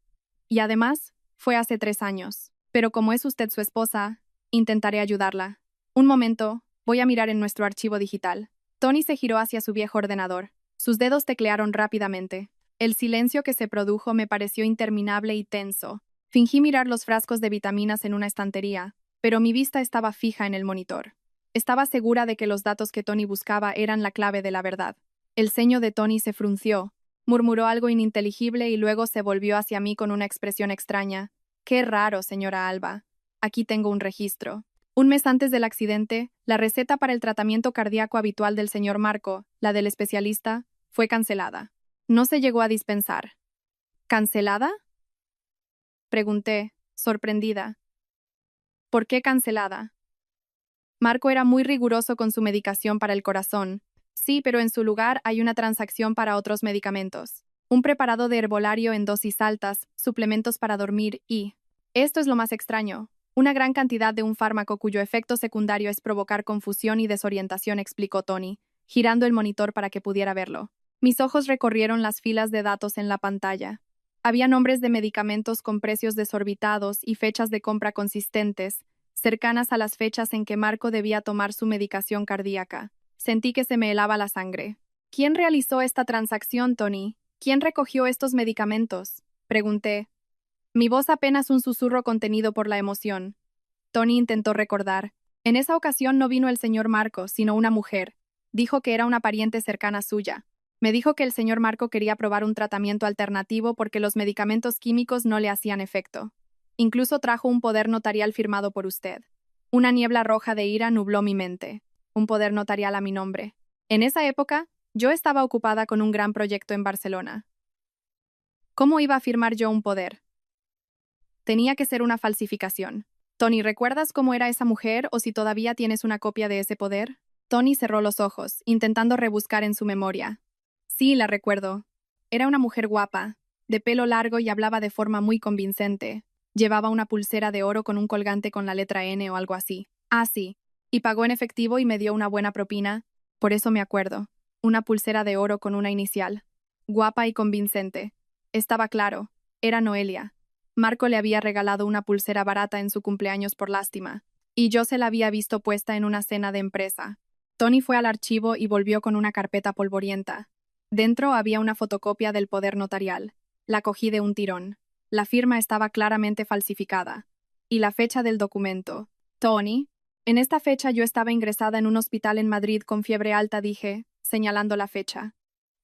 Y además, fue hace 3 años. Pero como es usted su esposa, intentaré ayudarla. Un momento, voy a mirar en nuestro archivo digital. Tony se giró hacia su viejo ordenador. Sus dedos teclearon rápidamente. El silencio que se produjo me pareció interminable y tenso. Fingí mirar los frascos de vitaminas en una estantería, pero mi vista estaba fija en el monitor. Estaba segura de que los datos que Tony buscaba eran la clave de la verdad. El ceño de Tony se frunció, murmuró algo ininteligible y luego se volvió hacia mí con una expresión extraña. Qué raro, señora Alba. Aquí tengo un registro. Un mes antes del accidente, la receta para el tratamiento cardíaco habitual del señor Marco, la del especialista, fue cancelada. No se llegó a dispensar. ¿Cancelada? Pregunté, sorprendida. ¿Por qué cancelada? Marco era muy riguroso con su medicación para el corazón. Sí, pero en su lugar hay una transacción para otros medicamentos. Un preparado de herbolario en dosis altas, suplementos para dormir y... Esto es lo más extraño. Una gran cantidad de un fármaco cuyo efecto secundario es provocar confusión y desorientación, explicó Tony, girando el monitor para que pudiera verlo. Mis ojos recorrieron las filas de datos en la pantalla. Había nombres de medicamentos con precios desorbitados y fechas de compra consistentes, cercanas a las fechas en que Marco debía tomar su medicación cardíaca. Sentí que se me helaba la sangre. ¿Quién realizó esta transacción, Tony? ¿Quién recogió estos medicamentos? Pregunté. Mi voz apenas un susurro contenido por la emoción. Tony intentó recordar. En esa ocasión no vino el señor Marco, sino una mujer. Dijo que era una pariente cercana suya. Me dijo que el señor Marco quería probar un tratamiento alternativo porque los medicamentos químicos no le hacían efecto. Incluso trajo un poder notarial firmado por usted. Una niebla roja de ira nubló mi mente. Un poder notarial a mi nombre. En esa época, yo estaba ocupada con un gran proyecto en Barcelona. ¿Cómo iba a firmar yo un poder? Tenía que ser una falsificación. Tony, ¿recuerdas cómo era esa mujer o si todavía tienes una copia de ese poder? Tony cerró los ojos, intentando rebuscar en su memoria. Sí, la recuerdo. Era una mujer guapa, de pelo largo y hablaba de forma muy convincente. Llevaba una pulsera de oro con un colgante con la letra N o algo así. Ah, sí. Y pagó en efectivo y me dio una buena propina. Por eso me acuerdo. Una pulsera de oro con una inicial. Guapa y convincente. Estaba claro. Era Noelia. Marco le había regalado una pulsera barata en su cumpleaños por lástima, y yo se la había visto puesta en una cena de empresa. Tony fue al archivo y volvió con una carpeta polvorienta. Dentro había una fotocopia del poder notarial. La cogí de un tirón. La firma estaba claramente falsificada. Y la fecha del documento. Tony. En esta fecha yo estaba ingresada en un hospital en Madrid con fiebre alta, dije, señalando la fecha.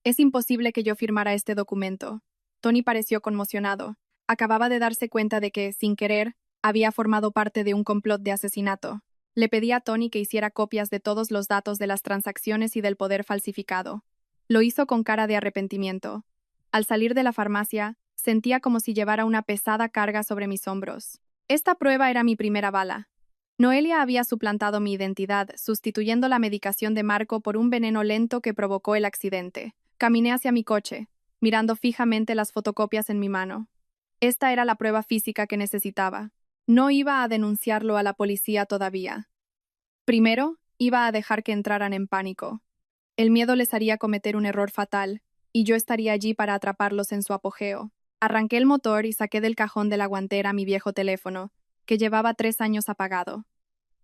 Es imposible que yo firmara este documento. Tony pareció conmocionado. Acababa de darse cuenta de que, sin querer, había formado parte de un complot de asesinato. Le pedí a Tony que hiciera copias de todos los datos de las transacciones y del poder falsificado. Lo hizo con cara de arrepentimiento. Al salir de la farmacia, sentía como si llevara una pesada carga sobre mis hombros. Esta prueba era mi primera bala. Noelia había suplantado mi identidad, sustituyendo la medicación de Marco por un veneno lento que provocó el accidente. Caminé hacia mi coche, mirando fijamente las fotocopias en mi mano. Esta era la prueba física que necesitaba. No iba a denunciarlo a la policía todavía. Primero, iba a dejar que entraran en pánico. El miedo les haría cometer un error fatal, y yo estaría allí para atraparlos en su apogeo. Arranqué el motor y saqué del cajón de la guantera mi viejo teléfono, que llevaba 3 años apagado.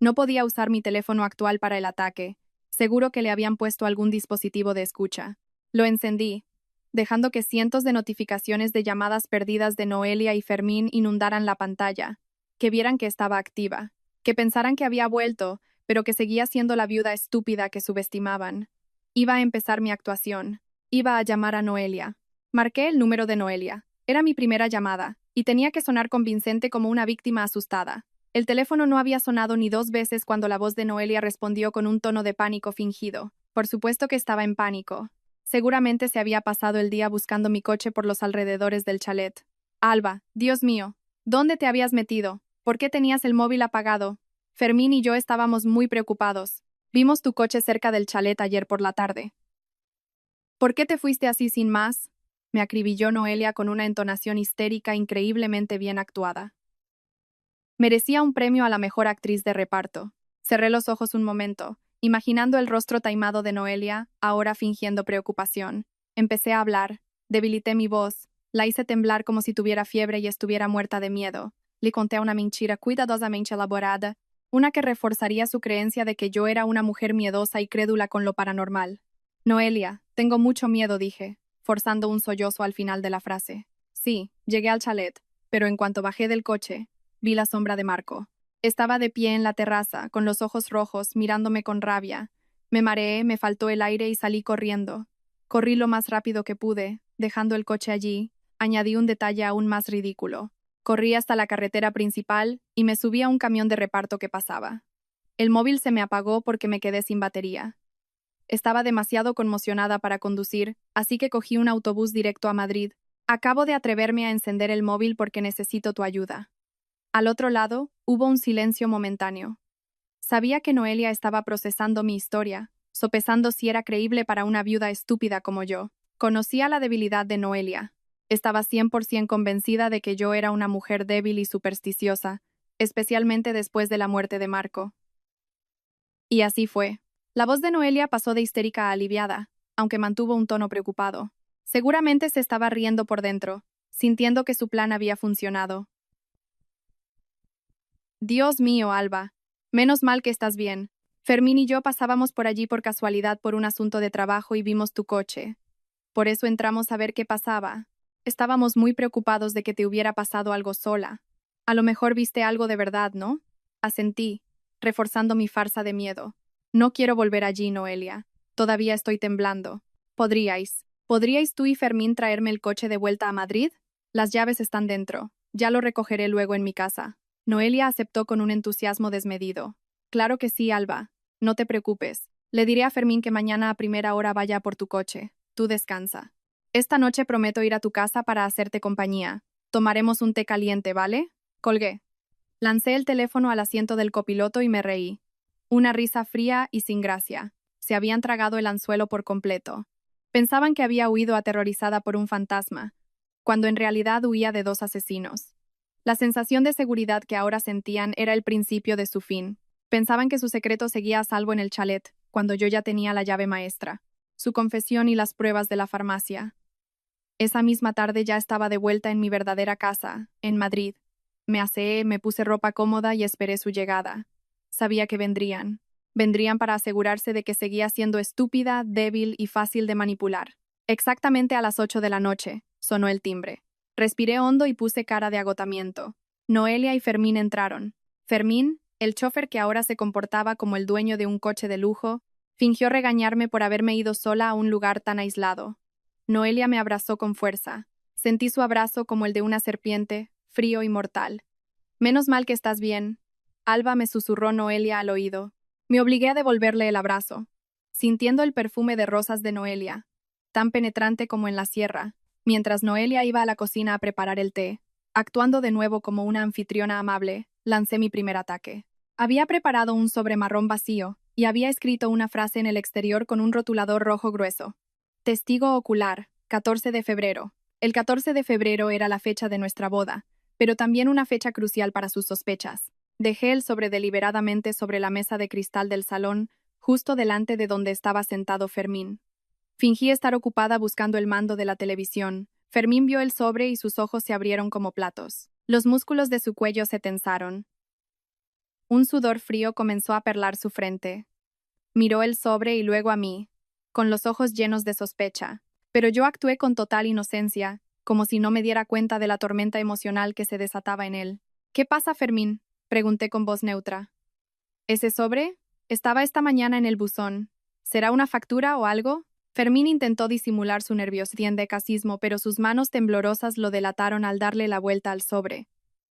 No podía usar mi teléfono actual para el ataque. Seguro que le habían puesto algún dispositivo de escucha. Lo encendí, dejando que cientos de notificaciones de llamadas perdidas de Noelia y Fermín inundaran la pantalla, que vieran que estaba activa, que pensaran que había vuelto, pero que seguía siendo la viuda estúpida que subestimaban. Iba a empezar mi actuación. Iba a llamar a Noelia. Marqué el número de Noelia. Era mi primera llamada, y tenía que sonar convincente como una víctima asustada. El teléfono no había sonado ni 2 veces cuando la voz de Noelia respondió con un tono de pánico fingido. Por supuesto que estaba en pánico. Seguramente se había pasado el día buscando mi coche por los alrededores del chalet. Alba, Dios mío, ¿dónde te habías metido? ¿Por qué tenías el móvil apagado? Fermín y yo estábamos muy preocupados. Vimos tu coche cerca del chalet ayer por la tarde. ¿Por qué te fuiste así sin más? Me acribilló Noelia con una entonación histérica increíblemente bien actuada. Merecía un premio a la mejor actriz de reparto. Cerré los ojos un momento, imaginando el rostro taimado de Noelia, ahora fingiendo preocupación. Empecé a hablar, debilité mi voz, la hice temblar como si tuviera fiebre y estuviera muerta de miedo. Le conté una mentira cuidadosamente elaborada, una que reforzaría su creencia de que yo era una mujer miedosa y crédula con lo paranormal. Noelia, tengo mucho miedo, dije, forzando un sollozo al final de la frase. Sí, llegué al chalet, pero en cuanto bajé del coche, vi la sombra de Marco. Estaba de pie en la terraza, con los ojos rojos, mirándome con rabia. Me mareé, me faltó el aire y salí corriendo. Corrí lo más rápido que pude, dejando el coche allí. Añadí un detalle aún más ridículo. Corrí hasta la carretera principal y me subí a un camión de reparto que pasaba. El móvil se me apagó porque me quedé sin batería. Estaba demasiado conmocionada para conducir, así que cogí un autobús directo a Madrid. Acabo de atreverme a encender el móvil porque necesito tu ayuda. Al otro lado, hubo un silencio momentáneo. Sabía que Noelia estaba procesando mi historia, sopesando si era creíble para una viuda estúpida como yo. Conocía la debilidad de Noelia. Estaba 100% convencida de que yo era una mujer débil y supersticiosa, especialmente después de la muerte de Marco. Y así fue. La voz de Noelia pasó de histérica a aliviada, aunque mantuvo un tono preocupado. Seguramente se estaba riendo por dentro, sintiendo que su plan había funcionado. Dios mío, Alba. Menos mal que estás bien. Fermín y yo pasábamos por allí por casualidad por un asunto de trabajo y vimos tu coche. Por eso entramos a ver qué pasaba. Estábamos muy preocupados de que te hubiera pasado algo sola. A lo mejor viste algo de verdad, ¿no? Asentí, reforzando mi farsa de miedo. No quiero volver allí, Noelia. Todavía estoy temblando. ¿Podríais tú y Fermín traerme el coche de vuelta a Madrid? Las llaves están dentro. Ya lo recogeré luego en mi casa. Noelia aceptó con un entusiasmo desmedido. Claro que sí, Alba. No te preocupes. Le diré a Fermín que mañana a primera hora vaya por tu coche. Tú descansa. Esta noche prometo ir a tu casa para hacerte compañía. Tomaremos un té caliente, ¿vale? Colgué. Lancé el teléfono al asiento del copiloto y me reí. Una risa fría y sin gracia. Se habían tragado el anzuelo por completo. Pensaban que había huido aterrorizada por un fantasma, cuando en realidad huía de 2 asesinos. La sensación de seguridad que ahora sentían era el principio de su fin. Pensaban que su secreto seguía a salvo en el chalet, cuando yo ya tenía la llave maestra, su confesión y las pruebas de la farmacia. Esa misma tarde ya estaba de vuelta en mi verdadera casa, en Madrid. Me aseé, me puse ropa cómoda y esperé su llegada. Sabía que vendrían. Vendrían para asegurarse de que seguía siendo estúpida, débil y fácil de manipular. Exactamente a las 8 de la noche, sonó el timbre. Respiré hondo y puse cara de agotamiento. Noelia y Fermín entraron. Fermín, el chofer que ahora se comportaba como el dueño de un coche de lujo, fingió regañarme por haberme ido sola a un lugar tan aislado. Noelia me abrazó con fuerza. Sentí su abrazo como el de una serpiente, frío y mortal. Menos mal que estás bien. Alba, me susurró Noelia al oído. Me obligué a devolverle el abrazo, sintiendo el perfume de rosas de Noelia, tan penetrante como en la sierra, mientras Noelia iba a la cocina a preparar el té. Actuando de nuevo como una anfitriona amable, lancé mi primer ataque. Había preparado un sobre marrón vacío y había escrito una frase en el exterior con un rotulador rojo grueso. Testigo ocular, 14 de febrero. El 14 de febrero era la fecha de nuestra boda, pero también una fecha crucial para sus sospechas. Dejé el sobre deliberadamente sobre la mesa de cristal del salón, justo delante de donde estaba sentado Fermín. Fingí estar ocupada buscando el mando de la televisión. Fermín vio el sobre y sus ojos se abrieron como platos. Los músculos de su cuello se tensaron. Un sudor frío comenzó a perlar su frente. Miró el sobre y luego a mí, con los ojos llenos de sospecha. Pero yo actué con total inocencia, como si no me diera cuenta de la tormenta emocional que se desataba en él. ¿Qué pasa, Fermín?, pregunté con voz neutra. ¿Ese sobre? Estaba esta mañana en el buzón. ¿Será una factura o algo? Fermín intentó disimular su nerviosismo, pero sus manos temblorosas lo delataron al darle la vuelta al sobre.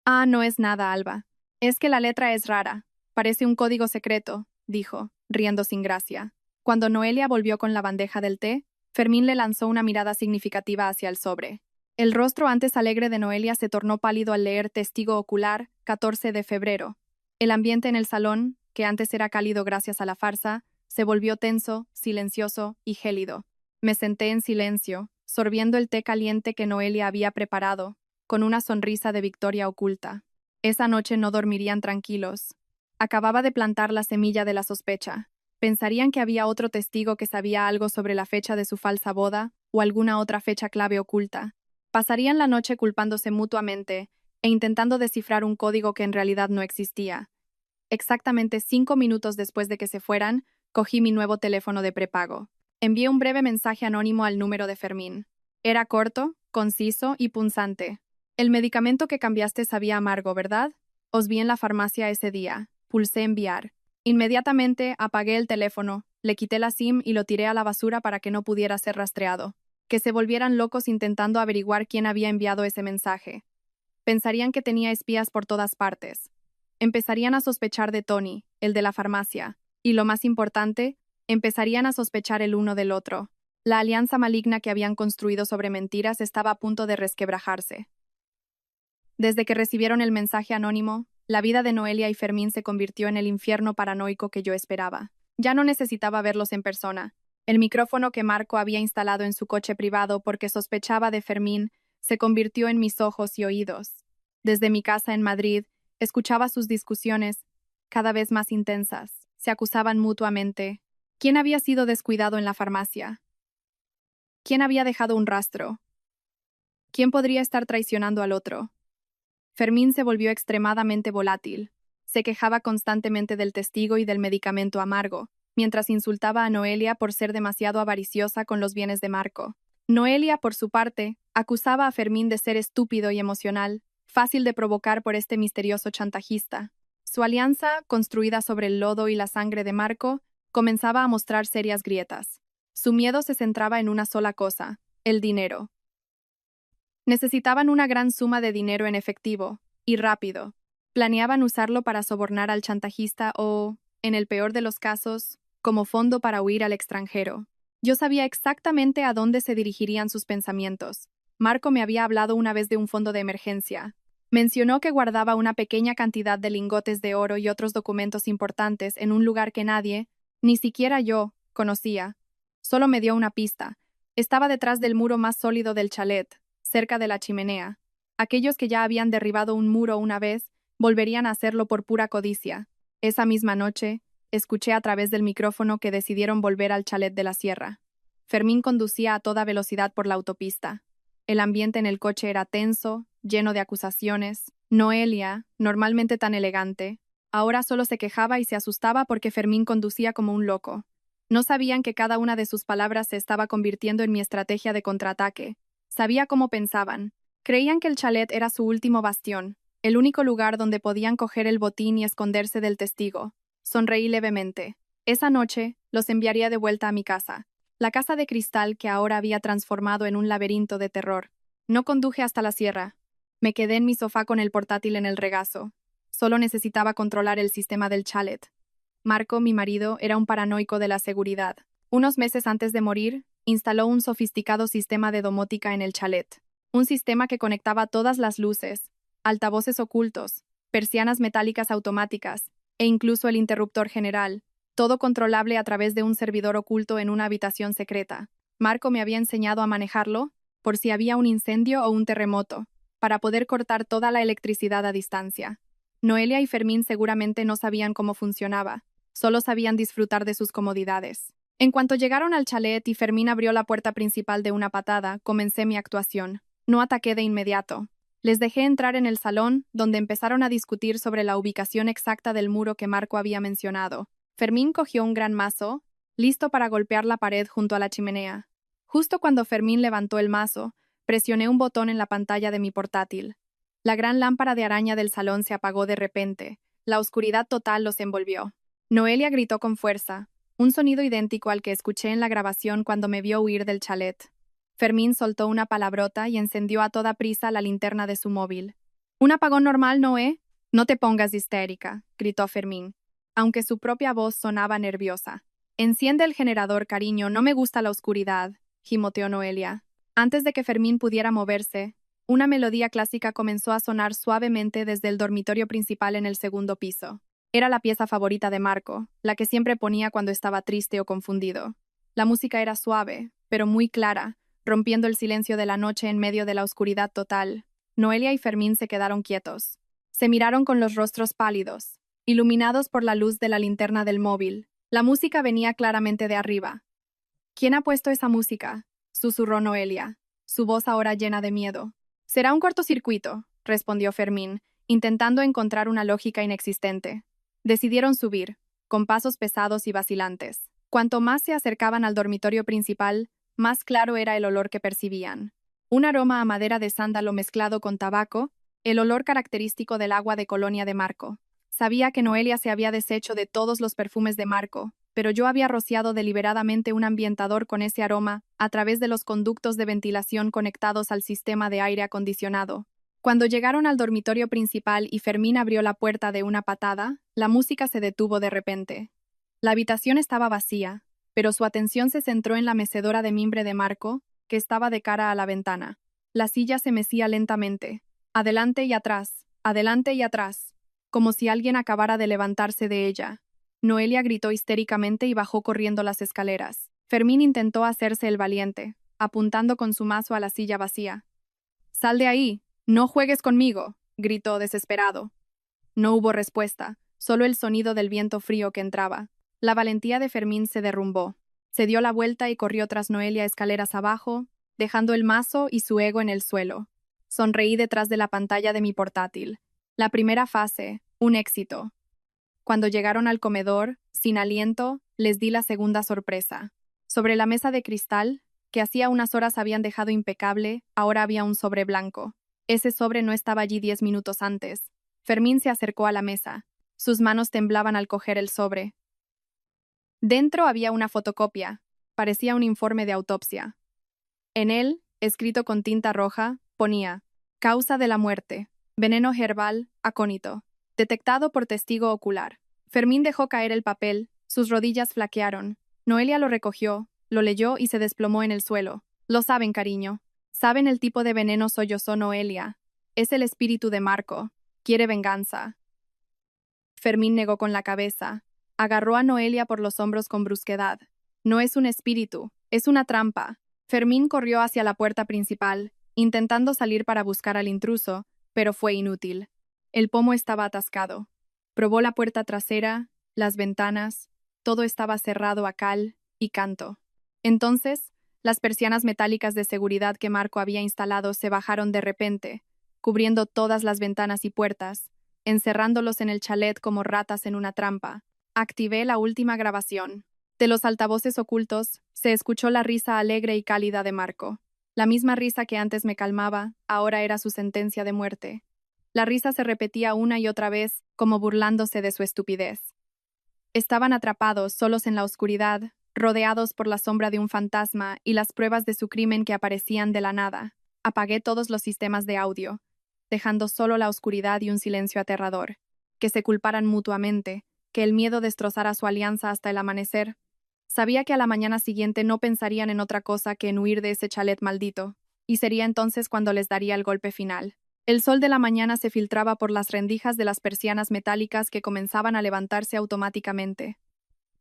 Ah, no es nada, Alba. Es que la letra es rara. Parece un código secreto, dijo, riendo sin gracia. Cuando Noelia volvió con la bandeja del té, Fermín le lanzó una mirada significativa hacia el sobre. El rostro antes alegre de Noelia se tornó pálido al leer Testigo ocular, 14 de febrero. El ambiente en el salón, que antes era cálido gracias a la farsa, se volvió tenso, silencioso y gélido. Me senté en silencio, sorbiendo el té caliente que Noelia había preparado, con una sonrisa de victoria oculta. Esa noche no dormirían tranquilos. Acababa de plantar la semilla de la sospecha. Pensarían que había otro testigo que sabía algo sobre la fecha de su falsa boda o alguna otra fecha clave oculta. Pasarían la noche culpándose mutuamente e intentando descifrar un código que en realidad no existía. Exactamente 5 minutos después de que se fueran, cogí mi nuevo teléfono de prepago. Envié un breve mensaje anónimo al número de Fermín. Era corto, conciso y punzante. El medicamento que cambiaste sabía amargo, ¿verdad? Os vi en la farmacia ese día. Pulsé enviar. Inmediatamente apagué el teléfono, le quité la SIM y lo tiré a la basura para que no pudiera ser rastreado. Que se volvieran locos intentando averiguar quién había enviado ese mensaje. Pensarían que tenía espías por todas partes. Empezarían a sospechar de Tony, el de la farmacia, y lo más importante, empezarían a sospechar el uno del otro. La alianza maligna que habían construido sobre mentiras estaba a punto de resquebrajarse. Desde que recibieron el mensaje anónimo, la vida de Noelia y Fermín se convirtió en el infierno paranoico que yo esperaba. Ya no necesitaba verlos en persona. El micrófono que Marco había instalado en su coche privado porque sospechaba de Fermín se convirtió en mis ojos y oídos. Desde mi casa en Madrid, escuchaba sus discusiones, cada vez más intensas. Se acusaban mutuamente. ¿Quién había sido descuidado en la farmacia? ¿Quién había dejado un rastro? ¿Quién podría estar traicionando al otro? Fermín se volvió extremadamente volátil. Se quejaba constantemente del testigo y del medicamento amargo, mientras insultaba a Noelia por ser demasiado avariciosa con los bienes de Marco. Noelia, por su parte, acusaba a Fermín de ser estúpido y emocional, fácil de provocar por este misterioso chantajista. Su alianza, construida sobre el lodo y la sangre de Marco, comenzaba a mostrar serias grietas. Su miedo se centraba en una sola cosa: el dinero. Necesitaban una gran suma de dinero en efectivo, y rápido. Planeaban usarlo para sobornar al chantajista o, en el peor de los casos, como fondo para huir al extranjero. Yo sabía exactamente a dónde se dirigirían sus pensamientos. Marco me había hablado una vez de un fondo de emergencia. Mencionó que guardaba una pequeña cantidad de lingotes de oro y otros documentos importantes en un lugar que nadie, ni siquiera yo, conocía. Solo me dio una pista. Estaba detrás del muro más sólido del chalet, cerca de la chimenea. Aquellos que ya habían derribado un muro una vez, volverían a hacerlo por pura codicia. Esa misma noche, escuché a través del micrófono que decidieron volver al chalet de la sierra. Fermín conducía a toda velocidad por la autopista. El ambiente en el coche era tenso, lleno de acusaciones. Noelia, normalmente tan elegante, ahora solo se quejaba y se asustaba porque Fermín conducía como un loco. No sabían que cada una de sus palabras se estaba convirtiendo en mi estrategia de contraataque. Sabía cómo pensaban, Creían que el chalet era su último bastión, el único lugar donde podían coger el botín y esconderse del testigo. Sonreí levemente. Esa noche, los enviaría de vuelta a mi casa. La casa de cristal que ahora había transformado en un laberinto de terror. No conduje hasta la sierra. Me quedé en mi sofá con el portátil en el regazo. Solo necesitaba controlar el sistema del chalet. Marco, mi marido, era un paranoico de la seguridad. Unos meses antes de morir, instaló un sofisticado sistema de domótica en el chalet. Un sistema que conectaba todas las luces, altavoces ocultos, persianas metálicas automáticas, e incluso el interruptor general, todo controlable a través de un servidor oculto en una habitación secreta. Marco me había enseñado a manejarlo, por si había un incendio o un terremoto, para poder cortar toda la electricidad a distancia. Noelia y Fermín seguramente no sabían cómo funcionaba, solo sabían disfrutar de sus comodidades. En cuanto llegaron al chalet y Fermín abrió la puerta principal de una patada, comencé mi actuación. No ataqué de inmediato. Les dejé entrar en el salón, donde empezaron a discutir sobre la ubicación exacta del muro que Marco había mencionado. Fermín cogió un gran mazo, listo para golpear la pared junto a la chimenea. Justo cuando Fermín levantó el mazo, presioné un botón en la pantalla de mi portátil. La gran lámpara de araña del salón se apagó de repente. La oscuridad total los envolvió. Noelia gritó con fuerza, un sonido idéntico al que escuché en la grabación cuando me vio huir del chalet. Fermín soltó una palabrota y encendió a toda prisa la linterna de su móvil. «¿Un apagón normal, Noé? No te pongas histérica», gritó Fermín, aunque su propia voz sonaba nerviosa. «Enciende el generador, cariño, no me gusta la oscuridad», gimoteó Noelia. Antes de que Fermín pudiera moverse, una melodía clásica comenzó a sonar suavemente desde el dormitorio principal en el segundo piso. Era la pieza favorita de Marco, la que siempre ponía cuando estaba triste o confundido. La música era suave, pero muy clara, rompiendo el silencio de la noche en medio de la oscuridad total. Noelia y Fermín se quedaron quietos. Se miraron con los rostros pálidos, iluminados por la luz de la linterna del móvil. La música venía claramente de arriba. «¿Quién ha puesto esa música?», susurró Noelia, su voz ahora llena de miedo. «Será un cortocircuito», respondió Fermín, intentando encontrar una lógica inexistente. Decidieron subir, con pasos pesados y vacilantes. Cuanto más se acercaban al dormitorio principal, más claro era el olor que percibían. Un aroma a madera de sándalo mezclado con tabaco, el olor característico del agua de colonia de Marco. Sabía que Noelia se había deshecho de todos los perfumes de Marco, pero yo había rociado deliberadamente un ambientador con ese aroma a través de los conductos de ventilación conectados al sistema de aire acondicionado. Cuando llegaron al dormitorio principal y Fermín abrió la puerta de una patada, la música se detuvo de repente. La habitación estaba vacía, pero su atención se centró en la mecedora de mimbre de Marco, que estaba de cara a la ventana. La silla se mecía lentamente, adelante y atrás, como si alguien acabara de levantarse de ella. Noelia gritó histéricamente y bajó corriendo las escaleras. Fermín intentó hacerse el valiente, apuntando con su mazo a la silla vacía. «¡Sal de ahí! ¡No juegues conmigo!», gritó desesperado. No hubo respuesta, solo el sonido del viento frío que entraba. La valentía de Fermín se derrumbó. Se dio la vuelta y corrió tras Noelia escaleras abajo, dejando el mazo y su ego en el suelo. Sonreí detrás de la pantalla de mi portátil. La primera fase, un éxito. Cuando llegaron al comedor, sin aliento, les di la segunda sorpresa. Sobre la mesa de cristal, que hacía unas horas habían dejado impecable, ahora había un sobre blanco. Ese sobre no estaba allí 10 minutos antes. Fermín se acercó a la mesa. Sus manos temblaban al coger el sobre. Dentro había una fotocopia. Parecía un informe de autopsia. En él, escrito con tinta roja, ponía: «Causa de la muerte. Veneno herbal, acónito. Detectado por testigo ocular». Fermín dejó caer el papel, sus rodillas flaquearon. Noelia lo recogió, lo leyó y se desplomó en el suelo. «Lo saben, cariño. Saben el tipo de veneno», sollozó Noelia. «Es el espíritu de Marco. Quiere venganza». Fermín negó con la cabeza. Agarró a Noelia por los hombros con brusquedad. «No es un espíritu, es una trampa». Fermín corrió hacia la puerta principal, intentando salir para buscar al intruso, pero fue inútil. El pomo estaba atascado. Probó la puerta trasera, las ventanas, todo estaba cerrado a cal y canto. Entonces, las persianas metálicas de seguridad que Marco había instalado se bajaron de repente, cubriendo todas las ventanas y puertas, encerrándolos en el chalet como ratas en una trampa. Activé la última grabación. De los altavoces ocultos, se escuchó la risa alegre y cálida de Marco. La misma risa que antes me calmaba, ahora era su sentencia de muerte. La risa se repetía una y otra vez, como burlándose de su estupidez. Estaban atrapados, solos en la oscuridad, rodeados por la sombra de un fantasma y las pruebas de su crimen que aparecían de la nada. Apagué todos los sistemas de audio, dejando solo la oscuridad y un silencio aterrador. Que se culparan mutuamente, que el miedo destrozara su alianza hasta el amanecer. Sabía que a la mañana siguiente no pensarían en otra cosa que en huir de ese chalet maldito, y sería entonces cuando les daría el golpe final. El sol de la mañana se filtraba por las rendijas de las persianas metálicas que comenzaban a levantarse automáticamente.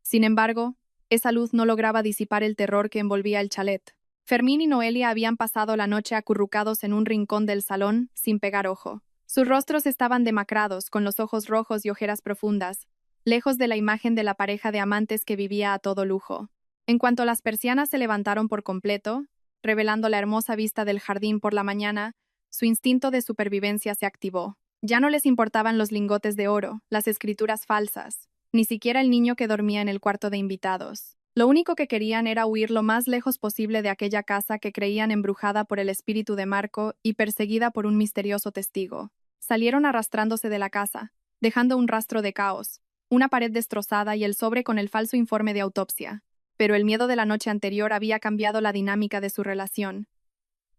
Sin embargo, esa luz no lograba disipar el terror que envolvía el chalet. Fermín y Noelia habían pasado la noche acurrucados en un rincón del salón, sin pegar ojo. Sus rostros estaban demacrados, con los ojos rojos y ojeras profundas, lejos de la imagen de la pareja de amantes que vivía a todo lujo. En cuanto las persianas se levantaron por completo, revelando la hermosa vista del jardín por la mañana, su instinto de supervivencia se activó. Ya no les importaban los lingotes de oro, las escrituras falsas, ni siquiera el niño que dormía en el cuarto de invitados. Lo único que querían era huir lo más lejos posible de aquella casa que creían embrujada por el espíritu de Marco y perseguida por un misterioso testigo. Salieron arrastrándose de la casa, dejando un rastro de caos, una pared destrozada y el sobre con el falso informe de autopsia. Pero el miedo de la noche anterior había cambiado la dinámica de su relación.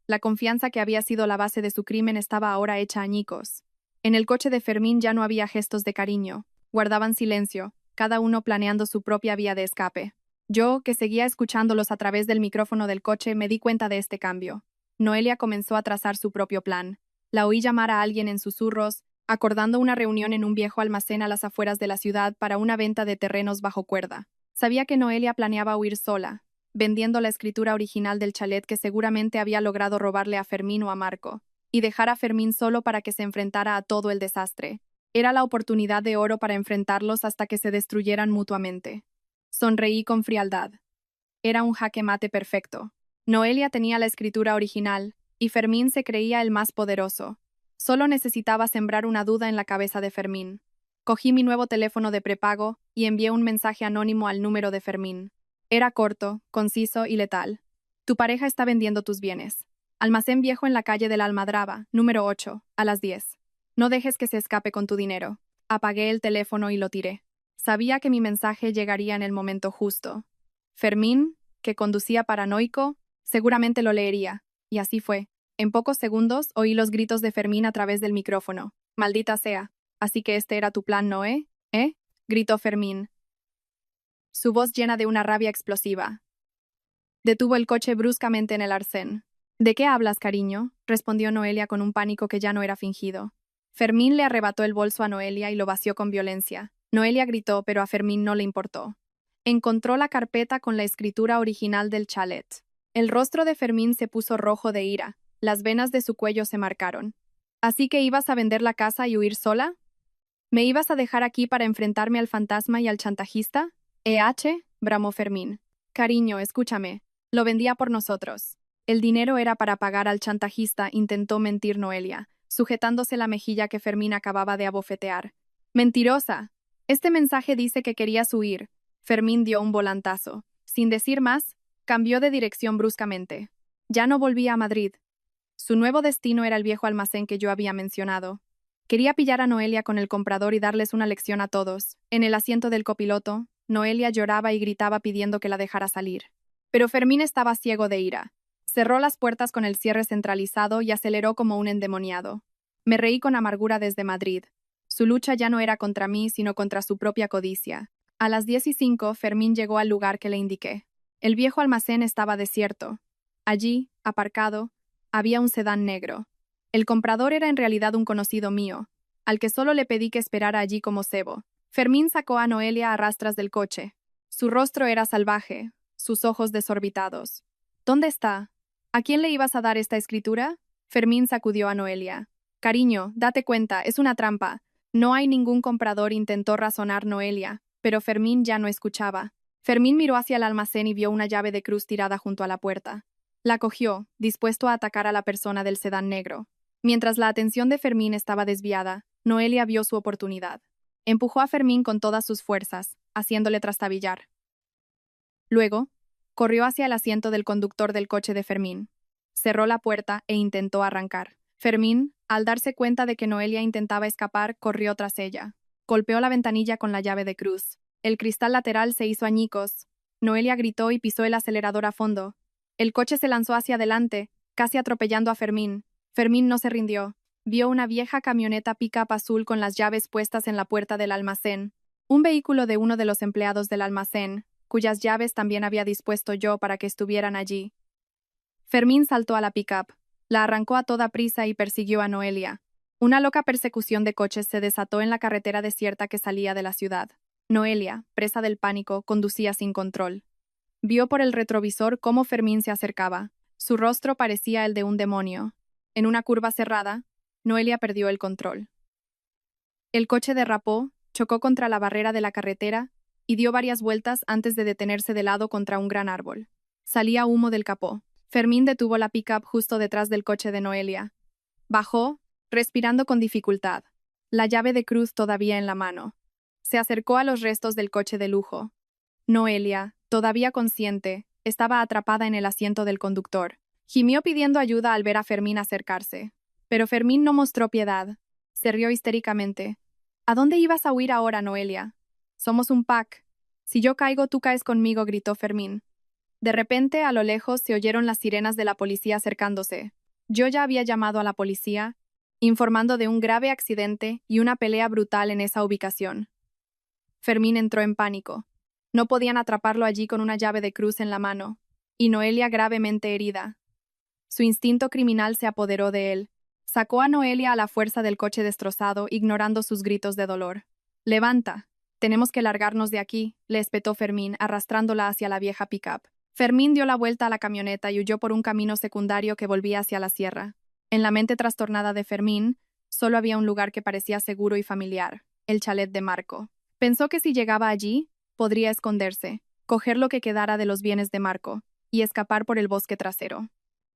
La confianza que había sido la base de su crimen estaba ahora hecha añicos. En el coche de Fermín ya no había gestos de cariño. Guardaban silencio, cada uno planeando su propia vía de escape. Yo, que seguía escuchándolos a través del micrófono del coche, me di cuenta de este cambio. Noelia comenzó a trazar su propio plan. La oí llamar a alguien en susurros, acordando una reunión en un viejo almacén a las afueras de la ciudad para una venta de terrenos bajo cuerda. Sabía que Noelia planeaba huir sola, vendiendo la escritura original del chalet que seguramente había logrado robarle a Fermín o a Marco, y dejar a Fermín solo para que se enfrentara a todo el desastre. Era la oportunidad de oro para enfrentarlos hasta que se destruyeran mutuamente. Sonreí con frialdad. Era un jaque mate perfecto. Noelia tenía la escritura original, y Fermín se creía el más poderoso. Solo necesitaba sembrar una duda en la cabeza de Fermín. Cogí mi nuevo teléfono de prepago y envié un mensaje anónimo al número de Fermín. Era corto, conciso y letal. Tu pareja está vendiendo tus bienes. Almacén viejo en la calle de la Almadraba, número 8, a las 10. No dejes que se escape con tu dinero. Apagué el teléfono y lo tiré. Sabía que mi mensaje llegaría en el momento justo. Fermín, que conducía paranoico, seguramente lo leería. Y así fue. En pocos segundos oí los gritos de Fermín a través del micrófono. Maldita sea. Así que este era tu plan, ¿no, eh? ¿Eh? Gritó Fermín, su voz llena de una rabia explosiva. Detuvo el coche bruscamente en el arcén. ¿De qué hablas, cariño?, respondió Noelia con un pánico que ya no era fingido. Fermín le arrebató el bolso a Noelia y lo vació con violencia. Noelia gritó, pero a Fermín no le importó. Encontró la carpeta con la escritura original del chalet. El rostro de Fermín se puso rojo de ira. Las venas de su cuello se marcaron. ¿Así que ibas a vender la casa y huir sola? ¿Me ibas a dejar aquí para enfrentarme al fantasma y al chantajista? Bramó Fermín. Cariño, escúchame. Lo vendía por nosotros. El dinero era para pagar al chantajista, intentó mentir Noelia, sujetándose la mejilla que Fermín acababa de abofetear. ¡Mentirosa! Este mensaje dice que querías huir. Fermín dio un volantazo. Sin decir más, cambió de dirección bruscamente. Ya no volvía a Madrid. Su nuevo destino era el viejo almacén que yo había mencionado. Quería pillar a Noelia con el comprador y darles una lección a todos. En el asiento del copiloto, Noelia lloraba y gritaba pidiendo que la dejara salir. Pero Fermín estaba ciego de ira. Cerró las puertas con el cierre centralizado y aceleró como un endemoniado. Me reí con amargura desde Madrid. Su lucha ya no era contra mí, sino contra su propia codicia. A las 10:05, Fermín llegó al lugar que le indiqué. El viejo almacén estaba desierto. Allí, aparcado, había un sedán negro. El comprador era en realidad un conocido mío, al que solo le pedí que esperara allí como cebo. Fermín sacó a Noelia a rastras del coche. Su rostro era salvaje, sus ojos desorbitados. ¿Dónde está? ¿A quién le ibas a dar esta escritura? Fermín sacudió a Noelia. Cariño, date cuenta, es una trampa. No hay ningún comprador, intentó razonar Noelia, pero Fermín ya no escuchaba. Fermín miró hacia el almacén y vio una llave de cruz tirada junto a la puerta. La cogió, dispuesto a atacar a la persona del sedán negro. Mientras la atención de Fermín estaba desviada, Noelia vio su oportunidad. Empujó a Fermín con todas sus fuerzas, haciéndole trastabillar. Luego, corrió hacia el asiento del conductor del coche de Fermín. cerró la puerta e intentó arrancar. Fermín, al darse cuenta de que Noelia intentaba escapar, corrió tras ella. Golpeó la ventanilla con la llave de cruz. El cristal lateral se hizo añicos. Noelia gritó y pisó el acelerador a fondo. El coche se lanzó hacia adelante, casi atropellando a Fermín. Fermín no se rindió. Vio una vieja camioneta pick-up azul con las llaves puestas en la puerta del almacén. Un vehículo de uno de los empleados del almacén, cuyas llaves también había dispuesto yo para que estuvieran allí. Fermín saltó a la pick-up, la arrancó a toda prisa y persiguió a Noelia. Una loca persecución de coches se desató en la carretera desierta que salía de la ciudad. Noelia, presa del pánico, conducía sin control. Vio por el retrovisor cómo Fermín se acercaba. Su rostro parecía el de un demonio. En una curva cerrada, Noelia perdió el control. El coche derrapó, chocó contra la barrera de la carretera y dio varias vueltas antes de detenerse de lado contra un gran árbol. Salía humo del capó. Fermín detuvo la pick-up justo detrás del coche de Noelia. Bajó, respirando con dificultad, la llave de cruz todavía en la mano. Se acercó a los restos del coche de lujo. Noelia, todavía consciente, estaba atrapada en el asiento del conductor. Gimió pidiendo ayuda al ver a Fermín acercarse. Pero Fermín no mostró piedad. Se rió histéricamente. ¿A dónde ibas a huir ahora, Noelia? Somos un pack. Si yo caigo, tú caes conmigo, gritó Fermín. De repente, a lo lejos, se oyeron las sirenas de la policía acercándose. Yo ya había llamado a la policía, informando de un grave accidente y una pelea brutal en esa ubicación. Fermín entró en pánico. No podían atraparlo allí con una llave de cruz en la mano, y Noelia gravemente herida. Su instinto criminal se apoderó de él. Sacó a Noelia a la fuerza del coche destrozado, ignorando sus gritos de dolor. «Levanta. Tenemos que largarnos de aquí», le espetó Fermín, arrastrándola hacia la vieja pick-up. Fermín dio la vuelta a la camioneta y huyó por un camino secundario que volvía hacia la sierra. En la mente trastornada de Fermín, solo había un lugar que parecía seguro y familiar, el chalet de Marco. Pensó que si llegaba allí, podría esconderse, coger lo que quedara de los bienes de Marco, y escapar por el bosque trasero.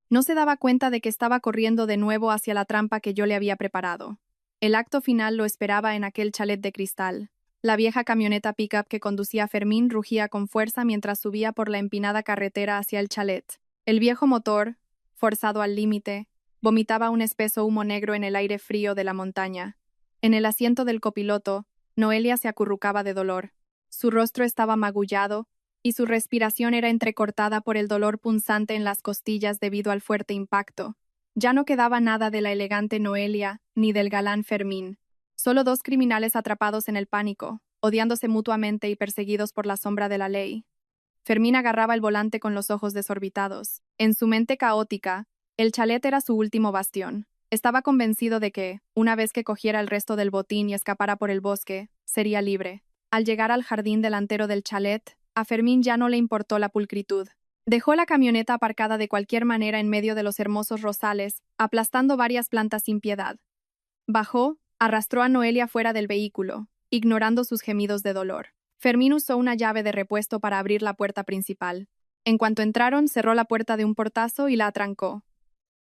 No se daba cuenta de que estaba corriendo de nuevo hacia la trampa que yo le había preparado. El acto final lo esperaba en aquel chalet de cristal. La vieja camioneta pick-up que conducía a Fermín rugía con fuerza mientras subía por la empinada carretera hacia el chalet. El viejo motor, forzado al límite, vomitaba un espeso humo negro en el aire frío de la montaña. En el asiento del copiloto, Noelia se acurrucaba de dolor. Su rostro estaba magullado y su respiración era entrecortada por el dolor punzante en las costillas debido al fuerte impacto. Ya no quedaba nada de la elegante Noelia ni del galán Fermín. Solo dos criminales atrapados en el pánico, odiándose mutuamente y perseguidos por la sombra de la ley. Fermín agarraba el volante con los ojos desorbitados. En su mente caótica, el chalet era su último bastión. Estaba convencido de que, una vez que cogiera el resto del botín y escapara por el bosque, sería libre. Al llegar al jardín delantero del chalet, a Fermín ya no le importó la pulcritud. Dejó la camioneta aparcada de cualquier manera en medio de los hermosos rosales, aplastando varias plantas sin piedad. Bajó, arrastró a Noelia fuera del vehículo, ignorando sus gemidos de dolor. Fermín usó una llave de repuesto para abrir la puerta principal. En cuanto entraron, cerró la puerta de un portazo y la atrancó.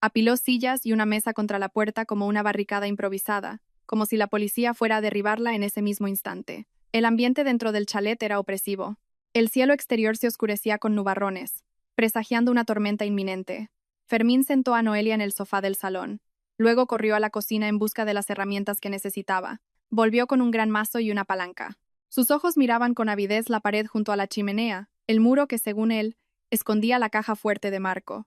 Apiló sillas y una mesa contra la puerta como una barricada improvisada, como si la policía fuera a derribarla en ese mismo instante. El ambiente dentro del chalet era opresivo. El cielo exterior se oscurecía con nubarrones, presagiando una tormenta inminente. Fermín sentó a Noelia en el sofá del salón. Luego corrió a la cocina en busca de las herramientas que necesitaba. Volvió con un gran mazo y una palanca. Sus ojos miraban con avidez la pared junto a la chimenea, el muro que, según él, escondía la caja fuerte de Marco.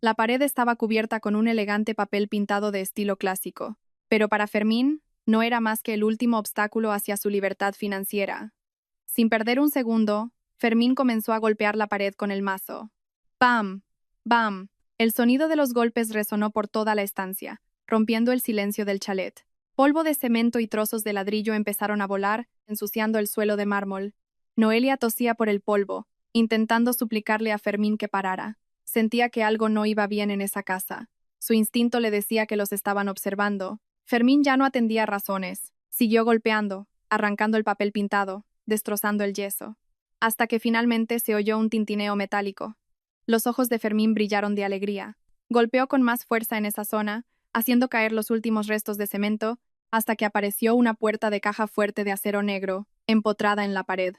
La pared estaba cubierta con un elegante papel pintado de estilo clásico, pero para Fermín no era más que el último obstáculo hacia su libertad financiera. Sin perder un segundo, Fermín comenzó a golpear la pared con el mazo. ¡Bam! ¡Bam! El sonido de los golpes resonó por toda la estancia, rompiendo el silencio del chalet. Polvo de cemento y trozos de ladrillo empezaron a volar, ensuciando el suelo de mármol. Noelia tosía por el polvo, intentando suplicarle a Fermín que parara. Sentía que algo no iba bien en esa casa. Su instinto le decía que los estaban observando. Fermín ya no atendía razones. Siguió golpeando, arrancando el papel pintado, destrozando el yeso, hasta que finalmente se oyó un tintineo metálico. Los ojos de Fermín brillaron de alegría. Golpeó con más fuerza en esa zona, haciendo caer los últimos restos de cemento, hasta que apareció una puerta de caja fuerte de acero negro, empotrada en la pared.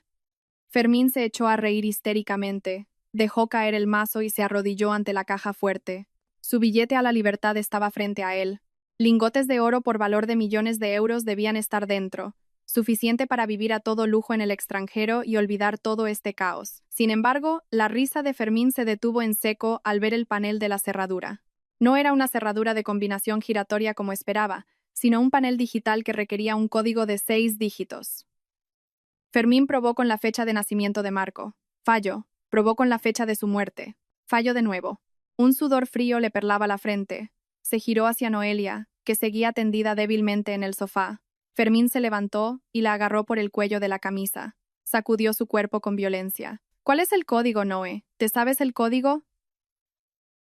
Fermín se echó a reír histéricamente, dejó caer el mazo y se arrodilló ante la caja fuerte. Su billete a la libertad estaba frente a él. Lingotes de oro por valor de millones de euros debían estar dentro, suficiente para vivir a todo lujo en el extranjero y olvidar todo este caos. Sin embargo, la risa de Fermín se detuvo en seco al ver el panel de la cerradura. No era una cerradura de combinación giratoria como esperaba, sino un panel digital que requería un código de 6 dígitos. Fermín probó con la fecha de nacimiento de Marco. Fallo. Probó con la fecha de su muerte. Fallo de nuevo. Un sudor frío le perlaba la frente. Se giró hacia Noelia, que seguía tendida débilmente en el sofá. Fermín se levantó y la agarró por el cuello de la camisa. Sacudió su cuerpo con violencia. ¿Cuál es el código, Noé? ¿Te sabes el código?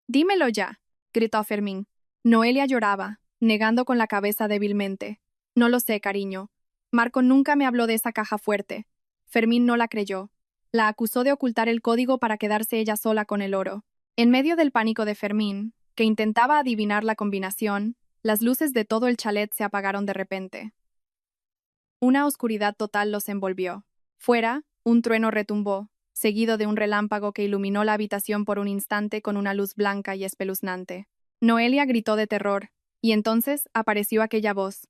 Dímelo ya, gritó Fermín. Noelia lloraba, negando con la cabeza débilmente. No lo sé, cariño. Marco nunca me habló de esa caja fuerte. Fermín no la creyó. La acusó de ocultar el código para quedarse ella sola con el oro. En medio del pánico de Fermín, que intentaba adivinar la combinación, las luces de todo el chalet se apagaron de repente. Una oscuridad total los envolvió. Fuera, un trueno retumbó, seguido de un relámpago que iluminó la habitación por un instante con una luz blanca y espeluznante. Noelia gritó de terror, y entonces apareció aquella voz.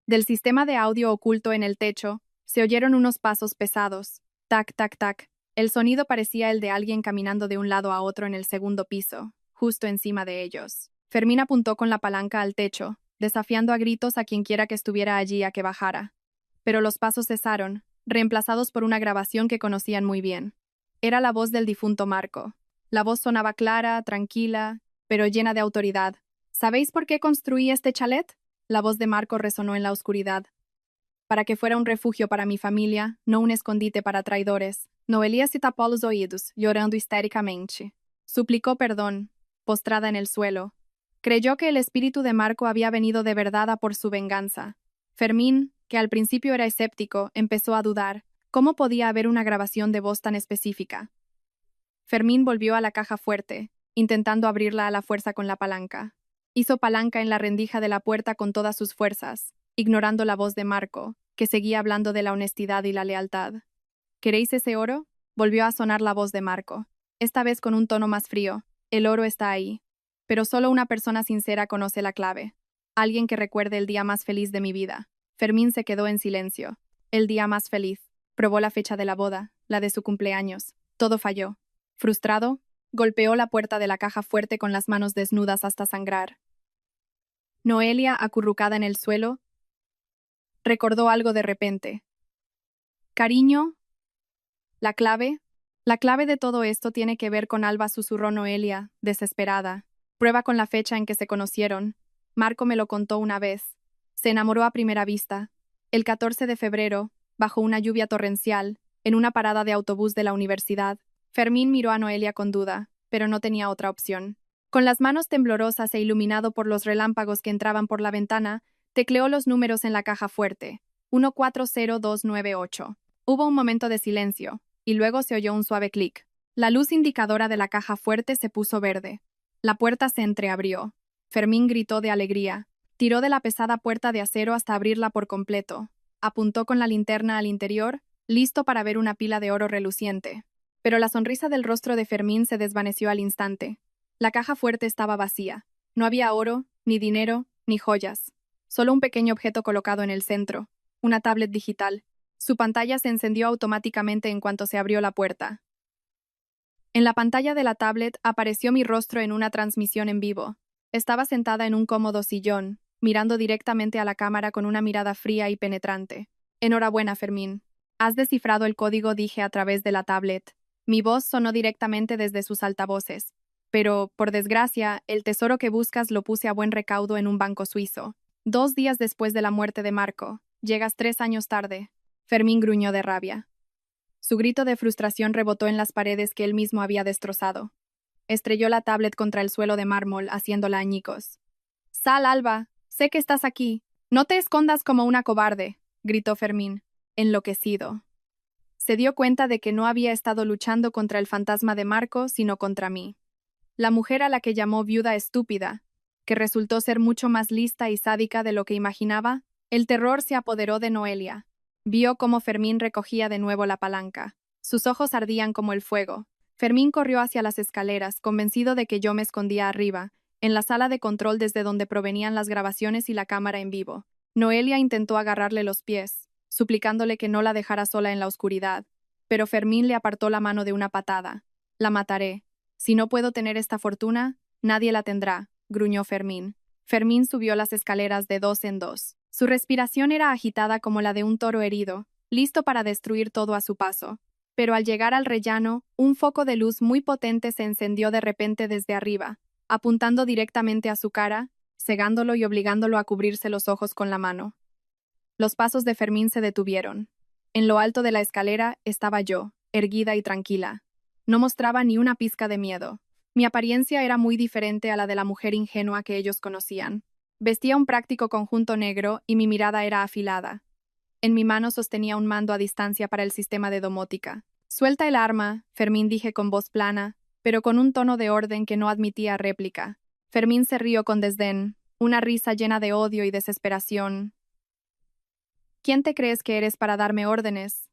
Del sistema de audio oculto en el techo, se oyeron unos pasos pesados. Tac, tac, tac. El sonido parecía el de alguien caminando de un lado a otro en el segundo piso, justo encima de ellos. Fermín apuntó con la palanca al techo, desafiando a gritos a quienquiera que estuviera allí a que bajara. Pero los pasos cesaron, reemplazados por una grabación que conocían muy bien. Era la voz del difunto Marco. La voz sonaba clara, tranquila, pero llena de autoridad. ¿Sabéis por qué construí este chalet? La voz de Marco resonó en la oscuridad. Para que fuera un refugio para mi familia, no un escondite para traidores. Noelia se tapó los oídos, llorando histéricamente. Suplicó perdón, postrada en el suelo. Creyó que el espíritu de Marco había venido de verdad a por su venganza. Fermín, que al principio era escéptico, empezó a dudar. ¿Cómo podía haber una grabación de voz tan específica? Fermín volvió a la caja fuerte, intentando abrirla a la fuerza con la palanca. Hizo palanca en la rendija de la puerta con todas sus fuerzas, ignorando la voz de Marco, que seguía hablando de la honestidad y la lealtad. ¿Queréis ese oro? Volvió a sonar la voz de Marco, esta vez con un tono más frío. El oro está ahí. Pero solo una persona sincera conoce la clave. Alguien que recuerde el día más feliz de mi vida. Fermín se quedó en silencio. El día más feliz. Probó la fecha de la boda, la de su cumpleaños. Todo falló. Frustrado, golpeó la puerta de la caja fuerte con las manos desnudas hasta sangrar. Noelia, acurrucada en el suelo, recordó algo de repente. Cariño, la clave de todo esto tiene que ver con Alba, susurró Noelia, desesperada. Prueba con la fecha en que se conocieron. Marco me lo contó una vez. Se enamoró a primera vista. El 14 de febrero, bajo una lluvia torrencial, en una parada de autobús de la universidad. Fermín miró a Noelia con duda, pero no tenía otra opción. Con las manos temblorosas e iluminado por los relámpagos que entraban por la ventana, tecleó los números en la caja fuerte. 140298. Hubo un momento de silencio, y luego se oyó un suave clic. La luz indicadora de la caja fuerte se puso verde. La puerta se entreabrió. Fermín gritó de alegría. Tiró de la pesada puerta de acero hasta abrirla por completo. Apuntó con la linterna al interior, listo para ver una pila de oro reluciente. Pero la sonrisa del rostro de Fermín se desvaneció al instante. La caja fuerte estaba vacía. No había oro, ni dinero, ni joyas. Solo un pequeño objeto colocado en el centro. Una tablet digital. Su pantalla se encendió automáticamente en cuanto se abrió la puerta. En la pantalla de la tablet apareció mi rostro en una transmisión en vivo. Estaba sentada en un cómodo sillón, mirando directamente a la cámara con una mirada fría y penetrante. Enhorabuena, Fermín. Has descifrado el código, dije a través de la tablet. Mi voz sonó directamente desde sus altavoces. Pero, por desgracia, el tesoro que buscas lo puse a buen recaudo en un banco suizo. 2 días después de la muerte de Marco. Llegas 3 años tarde. Fermín gruñó de rabia. Su grito de frustración rebotó en las paredes que él mismo había destrozado. Estrelló la tablet contra el suelo de mármol, haciéndola añicos. «Sal, Alba. Sé que estás aquí. No te escondas como una cobarde», gritó Fermín, enloquecido. Se dio cuenta de que no había estado luchando contra el fantasma de Marco, sino contra mí. La mujer a la que llamó viuda estúpida, que resultó ser mucho más lista y sádica de lo que imaginaba, el terror se apoderó de Noelia. Vio cómo Fermín recogía de nuevo la palanca. Sus ojos ardían como el fuego. Fermín corrió hacia las escaleras, convencido de que yo me escondía arriba, en la sala de control desde donde provenían las grabaciones y la cámara en vivo. Noelia intentó agarrarle los pies, suplicándole que no la dejara sola en la oscuridad, pero Fermín le apartó la mano de una patada. La mataré. Si no puedo tener esta fortuna, nadie la tendrá, gruñó Fermín. Fermín subió las escaleras de dos en dos. Su respiración era agitada como la de un toro herido, listo para destruir todo a su paso. Pero al llegar al rellano, un foco de luz muy potente se encendió de repente desde arriba, apuntando directamente a su cara, cegándolo y obligándolo a cubrirse los ojos con la mano. Los pasos de Fermín se detuvieron. En lo alto de la escalera estaba yo, erguida y tranquila. No mostraba ni una pizca de miedo. Mi apariencia era muy diferente a la de la mujer ingenua que ellos conocían. Vestía un práctico conjunto negro y mi mirada era afilada. En mi mano sostenía un mando a distancia para el sistema de domótica. Suelta el arma, Fermín dije con voz plana, pero con un tono de orden que no admitía réplica. Fermín se rió con desdén, una risa llena de odio y desesperación. ¿Quién te crees que eres para darme órdenes?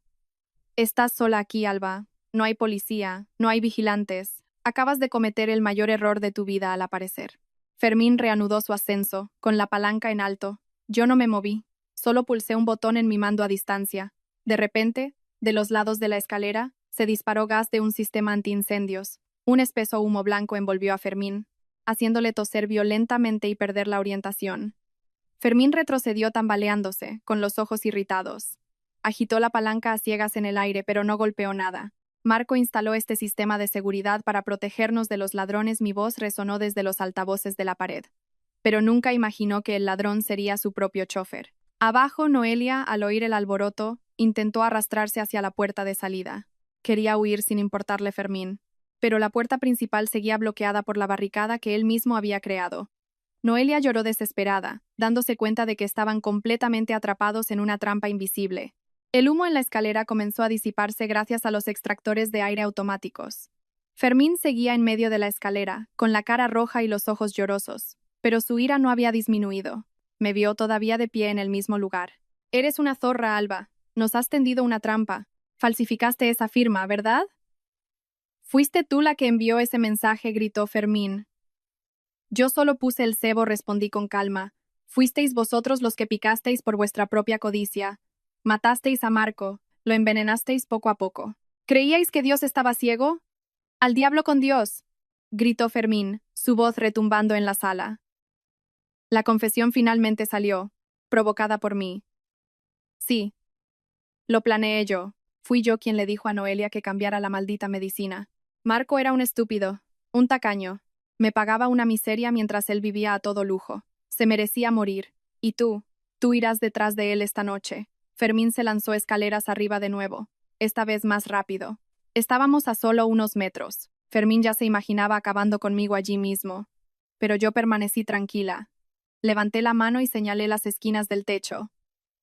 Estás sola aquí, Alba. No hay policía, no hay vigilantes. Acabas de cometer el mayor error de tu vida al aparecer. Fermín reanudó su ascenso, con la palanca en alto. Yo no me moví, solo pulsé un botón en mi mando a distancia. De repente, de los lados de la escalera, se disparó gas de un sistema antiincendios. Un espeso humo blanco envolvió a Fermín, haciéndole toser violentamente y perder la orientación. Fermín retrocedió tambaleándose, con los ojos irritados. Agitó la palanca a ciegas en el aire, pero no golpeó nada. Marco instaló este sistema de seguridad para protegernos de los ladrones. Mi voz resonó desde los altavoces de la pared. Pero nunca imaginó que el ladrón sería su propio chofer. Abajo, Noelia, al oír el alboroto, intentó arrastrarse hacia la puerta de salida. Quería huir sin importarle Fermín, pero la puerta principal seguía bloqueada por la barricada que él mismo había creado. Noelia lloró desesperada, dándose cuenta de que estaban completamente atrapados en una trampa invisible. El humo en la escalera comenzó a disiparse gracias a los extractores de aire automáticos. Fermín seguía en medio de la escalera, con la cara roja y los ojos llorosos, pero su ira no había disminuido. Me vio todavía de pie en el mismo lugar. Eres una zorra, Alba. Nos has tendido una trampa. Falsificaste esa firma, ¿verdad? Fuiste tú la que envió ese mensaje, gritó Fermín. Yo solo puse el cebo, respondí con calma. Fuisteis vosotros los que picasteis por vuestra propia codicia. Matasteis a Marco, lo envenenasteis poco a poco. ¿Creíais que Dios estaba ciego? ¡Al diablo con Dios!, gritó Fermín, su voz retumbando en la sala. La confesión finalmente salió, provocada por mí. Sí, lo planeé yo. Fui yo quien le dijo a Noelia que cambiara la maldita medicina. Marco era un estúpido, un tacaño. Me pagaba una miseria mientras él vivía a todo lujo. Se merecía morir. Y tú irás detrás de él esta noche. Fermín se lanzó escaleras arriba de nuevo, esta vez más rápido. Estábamos a solo unos metros. Fermín ya se imaginaba acabando conmigo allí mismo. Pero yo permanecí tranquila. Levanté la mano y señalé las esquinas del techo.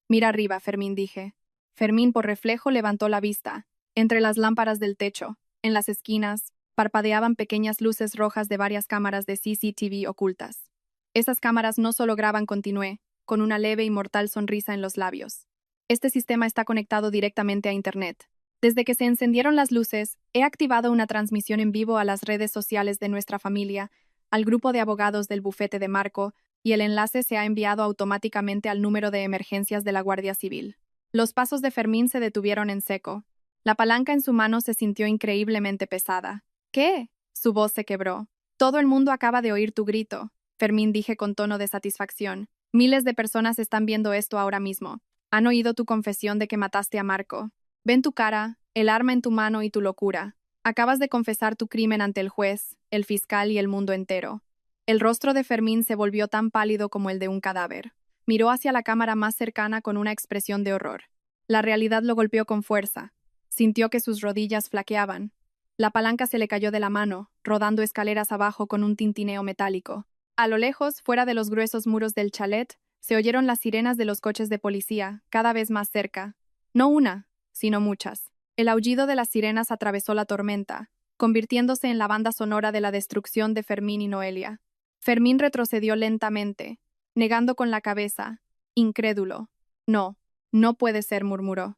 Mira arriba, Fermín, dije. Fermín, por reflejo, levantó la vista. Entre las lámparas del techo, en las esquinas, parpadeaban pequeñas luces rojas de varias cámaras de CCTV ocultas. Esas cámaras no solo graban, continué, con una leve y mortal sonrisa en los labios. Este sistema está conectado directamente a Internet. Desde que se encendieron las luces, he activado una transmisión en vivo a las redes sociales de nuestra familia, al grupo de abogados del bufete de Marco, y el enlace se ha enviado automáticamente al número de emergencias de la Guardia Civil. Los pasos de Fermín se detuvieron en seco. La palanca en su mano se sintió increíblemente pesada. ¿Qué? Su voz se quebró. Todo el mundo acaba de oír tu grito, Fermín, dije con tono de satisfacción. Miles de personas están viendo esto ahora mismo. Han oído tu confesión de que mataste a Marco. Ven tu cara, el arma en tu mano y tu locura. Acabas de confesar tu crimen ante el juez, el fiscal y el mundo entero. El rostro de Fermín se volvió tan pálido como el de un cadáver. Miró hacia la cámara más cercana con una expresión de horror. La realidad lo golpeó con fuerza. Sintió que sus rodillas flaqueaban. La palanca se le cayó de la mano, rodando escaleras abajo con un tintineo metálico. A lo lejos, fuera de los gruesos muros del chalet, se oyeron las sirenas de los coches de policía, cada vez más cerca. No una, sino muchas. El aullido de las sirenas atravesó la tormenta, convirtiéndose en la banda sonora de la destrucción de Fermín y Noelia. Fermín retrocedió lentamente, negando con la cabeza, incrédulo. No, no puede ser, murmuró.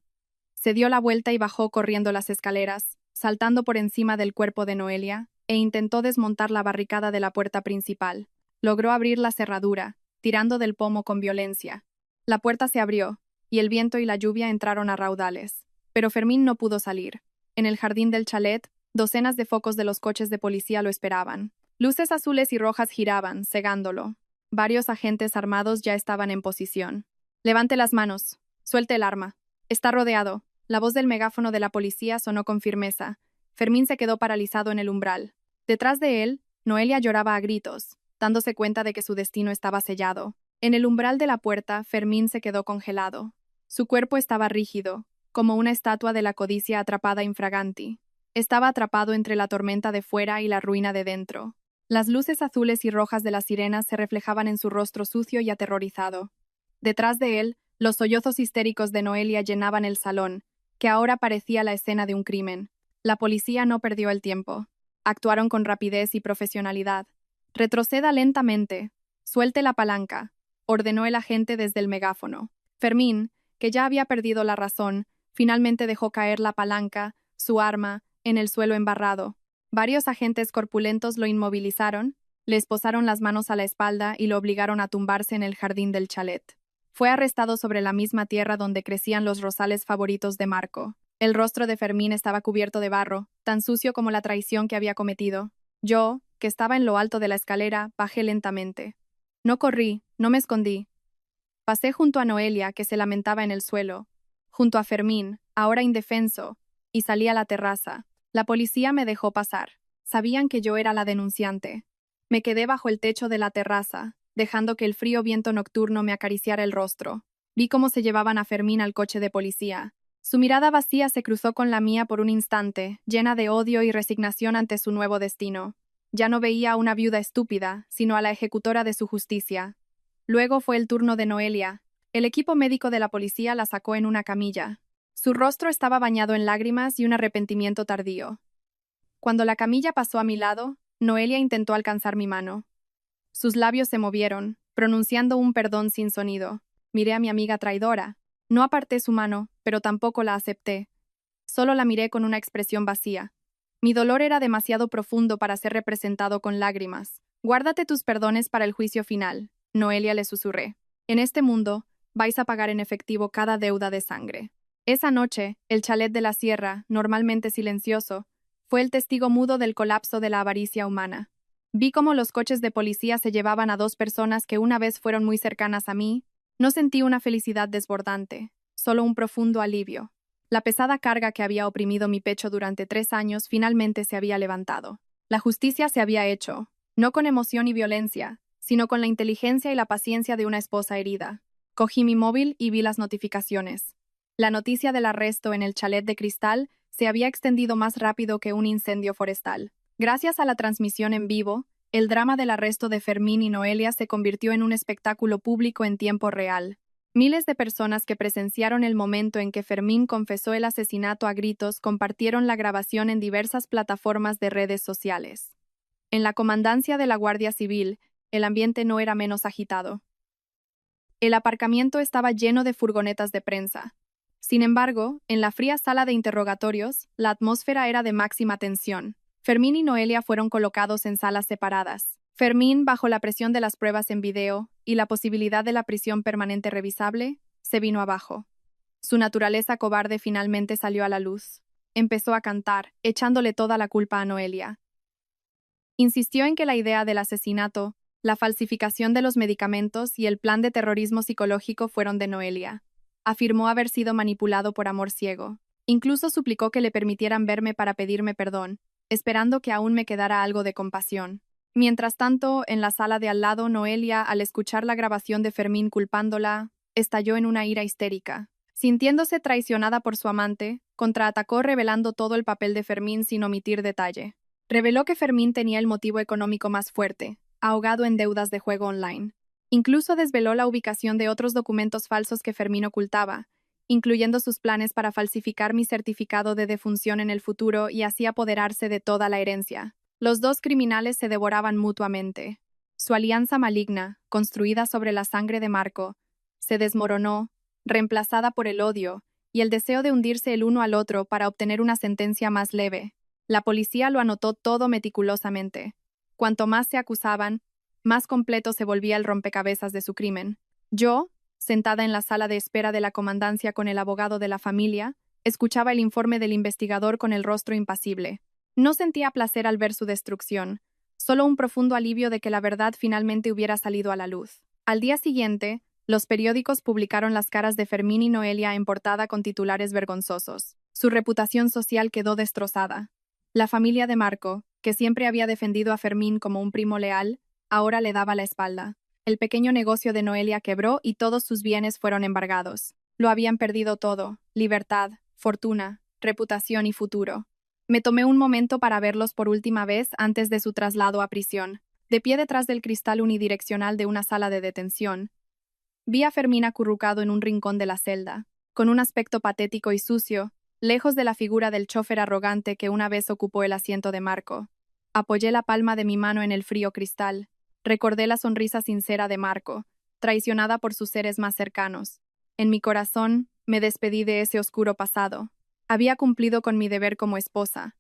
Se dio la vuelta y bajó corriendo las escaleras, saltando por encima del cuerpo de Noelia, e intentó desmontar la barricada de la puerta principal. Logró abrir la cerradura, tirando del pomo con violencia. La puerta se abrió, y el viento y la lluvia entraron a raudales. Pero Fermín no pudo salir. En el jardín del chalet, docenas de focos de los coches de policía lo esperaban. Luces azules y rojas giraban, cegándolo. Varios agentes armados ya estaban en posición. «Levante las manos. Suelte el arma. Está rodeado». La voz del megáfono de la policía sonó con firmeza. Fermín se quedó paralizado en el umbral. Detrás de él, Noelia lloraba a gritos, dándose cuenta de que su destino estaba sellado. En el umbral de la puerta, Fermín se quedó congelado. Su cuerpo estaba rígido, como una estatua de la codicia atrapada infraganti. Estaba atrapado entre la tormenta de fuera y la ruina de dentro. Las luces azules y rojas de las sirenas se reflejaban en su rostro sucio y aterrorizado. Detrás de él, los sollozos histéricos de Noelia llenaban el salón, que ahora parecía la escena de un crimen. La policía no perdió el tiempo. Actuaron con rapidez y profesionalidad. «Retroceda lentamente. Suelte la palanca», ordenó el agente desde el megáfono. Fermín, que ya había perdido la razón, finalmente dejó caer la palanca, su arma, en el suelo embarrado. Varios agentes corpulentos lo inmovilizaron, le esposaron las manos a la espalda y lo obligaron a tumbarse en el jardín del chalet. Fue arrestado sobre la misma tierra donde crecían los rosales favoritos de Marco. El rostro de Fermín estaba cubierto de barro, tan sucio como la traición que había cometido. Yo, que estaba en lo alto de la escalera, bajé lentamente. No corrí, no me escondí. Pasé junto a Noelia, que se lamentaba en el suelo, junto a Fermín, ahora indefenso, y salí a la terraza. La policía me dejó pasar. Sabían que yo era la denunciante. Me quedé bajo el techo de la terraza, dejando que el frío viento nocturno me acariciara el rostro. Vi cómo se llevaban a Fermín al coche de policía. Su mirada vacía se cruzó con la mía por un instante, llena de odio y resignación ante su nuevo destino. Ya no veía a una viuda estúpida, sino a la ejecutora de su justicia. Luego fue el turno de Noelia. El equipo médico de la policía la sacó en una camilla. Su rostro estaba bañado en lágrimas y un arrepentimiento tardío. Cuando la camilla pasó a mi lado, Noelia intentó alcanzar mi mano. Sus labios se movieron, pronunciando un perdón sin sonido. Miré a mi amiga traidora. No aparté su mano, pero tampoco la acepté. Solo la miré con una expresión vacía. Mi dolor era demasiado profundo para ser representado con lágrimas. «Guárdate tus perdones para el juicio final», Noelia le susurré. «En este mundo, vais a pagar en efectivo cada deuda de sangre». Esa noche, el chalet de la sierra, normalmente silencioso, fue el testigo mudo del colapso de la avaricia humana. Vi cómo los coches de policía se llevaban a dos personas que una vez fueron muy cercanas a mí. No sentí una felicidad desbordante, solo un profundo alivio. La pesada carga que había oprimido mi pecho durante 3 años finalmente se había levantado. La justicia se había hecho, no con emoción y violencia, sino con la inteligencia y la paciencia de una esposa herida. Cogí mi móvil y vi las notificaciones. La noticia del arresto en el chalet de Cristal se había extendido más rápido que un incendio forestal. Gracias a la transmisión en vivo, el drama del arresto de Fermín y Noelia se convirtió en un espectáculo público en tiempo real. Miles de personas que presenciaron el momento en que Fermín confesó el asesinato a gritos compartieron la grabación en diversas plataformas de redes sociales. En la comandancia de la Guardia Civil, el ambiente no era menos agitado. El aparcamiento estaba lleno de furgonetas de prensa. Sin embargo, en la fría sala de interrogatorios, la atmósfera era de máxima tensión. Fermín y Noelia fueron colocados en salas separadas. Fermín, bajo la presión de las pruebas en video y la posibilidad de la prisión permanente revisable, se vino abajo. Su naturaleza cobarde finalmente salió a la luz. Empezó a cantar, echándole toda la culpa a Noelia. Insistió en que la idea del asesinato, la falsificación de los medicamentos y el plan de terrorismo psicológico fueron de Noelia. Afirmó haber sido manipulado por amor ciego. Incluso suplicó que le permitieran verme para pedirme perdón, esperando que aún me quedara algo de compasión. Mientras tanto, en la sala de al lado, Noelia, al escuchar la grabación de Fermín culpándola, estalló en una ira histérica. Sintiéndose traicionada por su amante, contraatacó revelando todo el papel de Fermín sin omitir detalle. Reveló que Fermín tenía el motivo económico más fuerte, ahogado en deudas de juego online. Incluso desveló la ubicación de otros documentos falsos que Fermín ocultaba, incluyendo sus planes para falsificar mi certificado de defunción en el futuro y así apoderarse de toda la herencia. Los dos criminales se devoraban mutuamente. Su alianza maligna, construida sobre la sangre de Marco, se desmoronó, reemplazada por el odio, y el deseo de hundirse el uno al otro para obtener una sentencia más leve. La policía lo anotó todo meticulosamente. Cuanto más se acusaban, más completo se volvía el rompecabezas de su crimen. Yo, sentada en la sala de espera de la comandancia con el abogado de la familia, escuchaba el informe del investigador con el rostro impasible. No sentía placer al ver su destrucción, solo un profundo alivio de que la verdad finalmente hubiera salido a la luz. Al día siguiente, los periódicos publicaron las caras de Fermín y Noelia en portada con titulares vergonzosos. Su reputación social quedó destrozada. La familia de Marco, que siempre había defendido a Fermín como un primo leal, ahora le daba la espalda. El pequeño negocio de Noelia quebró y todos sus bienes fueron embargados. Lo habían perdido todo: libertad, fortuna, reputación y futuro. Me tomé un momento para verlos por última vez antes de su traslado a prisión. De pie detrás del cristal unidireccional de una sala de detención, vi a Fermín acurrucado en un rincón de la celda, con un aspecto patético y sucio, lejos de la figura del chofer arrogante que una vez ocupó el asiento de Marco. Apoyé la palma de mi mano en el frío cristal. Recordé la sonrisa sincera de Marco, traicionada por sus seres más cercanos. En mi corazón, me despedí de ese oscuro pasado. Había cumplido con mi deber como esposa.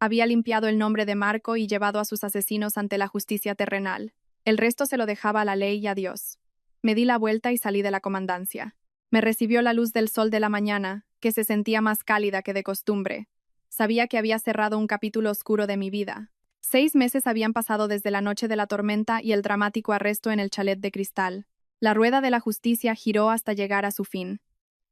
Había limpiado el nombre de Marco y llevado a sus asesinos ante la justicia terrenal. El resto se lo dejaba a la ley y a Dios. Me di la vuelta y salí de la comandancia. Me recibió la luz del sol de la mañana, que se sentía más cálida que de costumbre. Sabía que había cerrado un capítulo oscuro de mi vida. 6 meses habían pasado desde la noche de la tormenta y el dramático arresto en el chalet de cristal. La rueda de la justicia giró hasta llegar a su fin.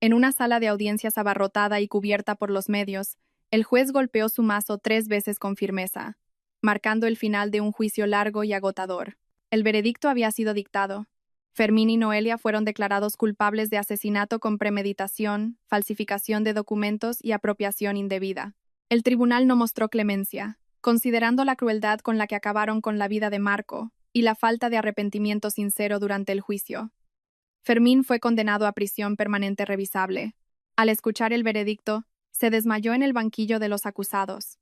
En una sala de audiencias abarrotada y cubierta por los medios, el juez golpeó su mazo 3 veces con firmeza, marcando el final de un juicio largo y agotador. El veredicto había sido dictado. Fermín y Noelia fueron declarados culpables de asesinato con premeditación, falsificación de documentos y apropiación indebida. El tribunal no mostró clemencia, considerando la crueldad con la que acabaron con la vida de Marco y la falta de arrepentimiento sincero durante el juicio. Fermín fue condenado a prisión permanente revisable. Al escuchar el veredicto, se desmayó en el banquillo de los acusados.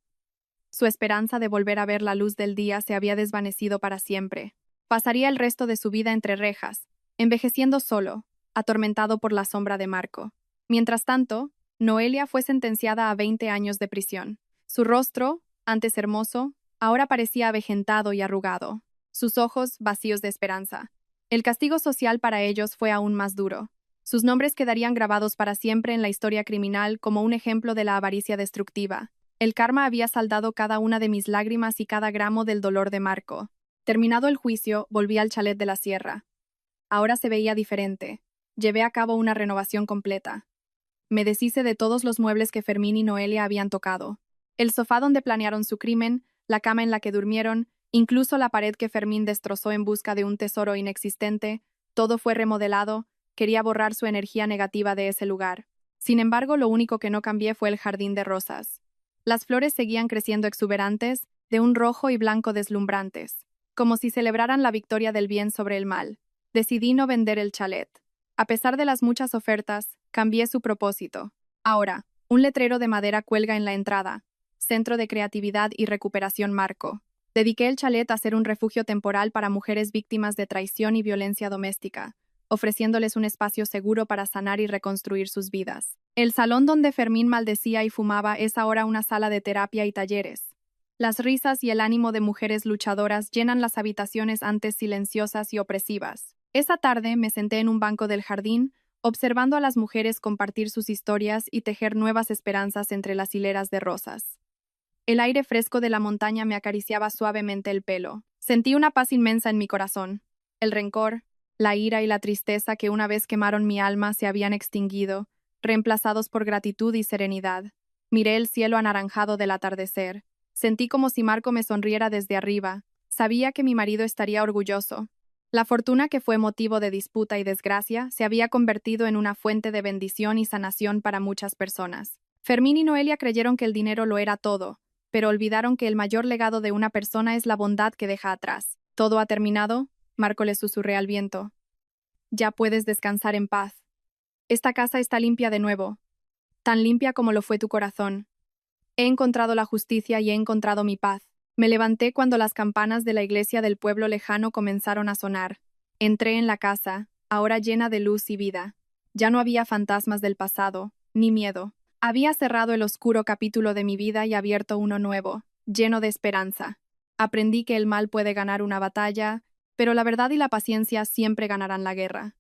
Su esperanza de volver a ver la luz del día se había desvanecido para siempre. Pasaría el resto de su vida entre rejas, envejeciendo solo, atormentado por la sombra de Marco. Mientras tanto, Noelia fue sentenciada a 20 años de prisión. Su rostro, antes hermoso, ahora parecía avejentado y arrugado, sus ojos vacíos de esperanza. El castigo social para ellos fue aún más duro. Sus nombres quedarían grabados para siempre en la historia criminal como un ejemplo de la avaricia destructiva. El karma había saldado cada una de mis lágrimas y cada gramo del dolor de Marco. Terminado el juicio, volví al chalet de la sierra. Ahora se veía diferente. Llevé a cabo una renovación completa. Me deshice de todos los muebles que Fermín y Noelia habían tocado. El sofá donde planearon su crimen, la cama en la que durmieron, incluso la pared que Fermín destrozó en busca de un tesoro inexistente, todo fue remodelado. Quería borrar su energía negativa de ese lugar. Sin embargo, lo único que no cambié fue el jardín de rosas. Las flores seguían creciendo exuberantes, de un rojo y blanco deslumbrantes, como si celebraran la victoria del bien sobre el mal. Decidí no vender el chalet. A pesar de las muchas ofertas, cambié su propósito. Ahora, un letrero de madera cuelga en la entrada: Centro de Creatividad y Recuperación Marco. Dediqué el chalet a ser un refugio temporal para mujeres víctimas de traición y violencia doméstica, ofreciéndoles un espacio seguro para sanar y reconstruir sus vidas. El salón donde Fermín maldecía y fumaba es ahora una sala de terapia y talleres. Las risas y el ánimo de mujeres luchadoras llenan las habitaciones antes silenciosas y opresivas. Esa tarde me senté en un banco del jardín, observando a las mujeres compartir sus historias y tejer nuevas esperanzas entre las hileras de rosas. El aire fresco de la montaña me acariciaba suavemente el pelo. Sentí una paz inmensa en mi corazón. El rencor, la ira y la tristeza que una vez quemaron mi alma se habían extinguido, reemplazados por gratitud y serenidad. Miré el cielo anaranjado del atardecer. Sentí como si Marco me sonriera desde arriba. Sabía que mi marido estaría orgulloso. La fortuna que fue motivo de disputa y desgracia se había convertido en una fuente de bendición y sanación para muchas personas. Fermín y Noelia creyeron que el dinero lo era todo, pero olvidaron que el mayor legado de una persona es la bondad que deja atrás. ¿Todo ha terminado?, Marco le susurré al viento. Ya puedes descansar en paz. Esta casa está limpia de nuevo, tan limpia como lo fue tu corazón. He encontrado la justicia y he encontrado mi paz. Me levanté cuando las campanas de la iglesia del pueblo lejano comenzaron a sonar. Entré en la casa, ahora llena de luz y vida. Ya no había fantasmas del pasado, ni miedo. Había cerrado el oscuro capítulo de mi vida y abierto uno nuevo, lleno de esperanza. Aprendí que el mal puede ganar una batalla, pero la verdad y la paciencia siempre ganarán la guerra.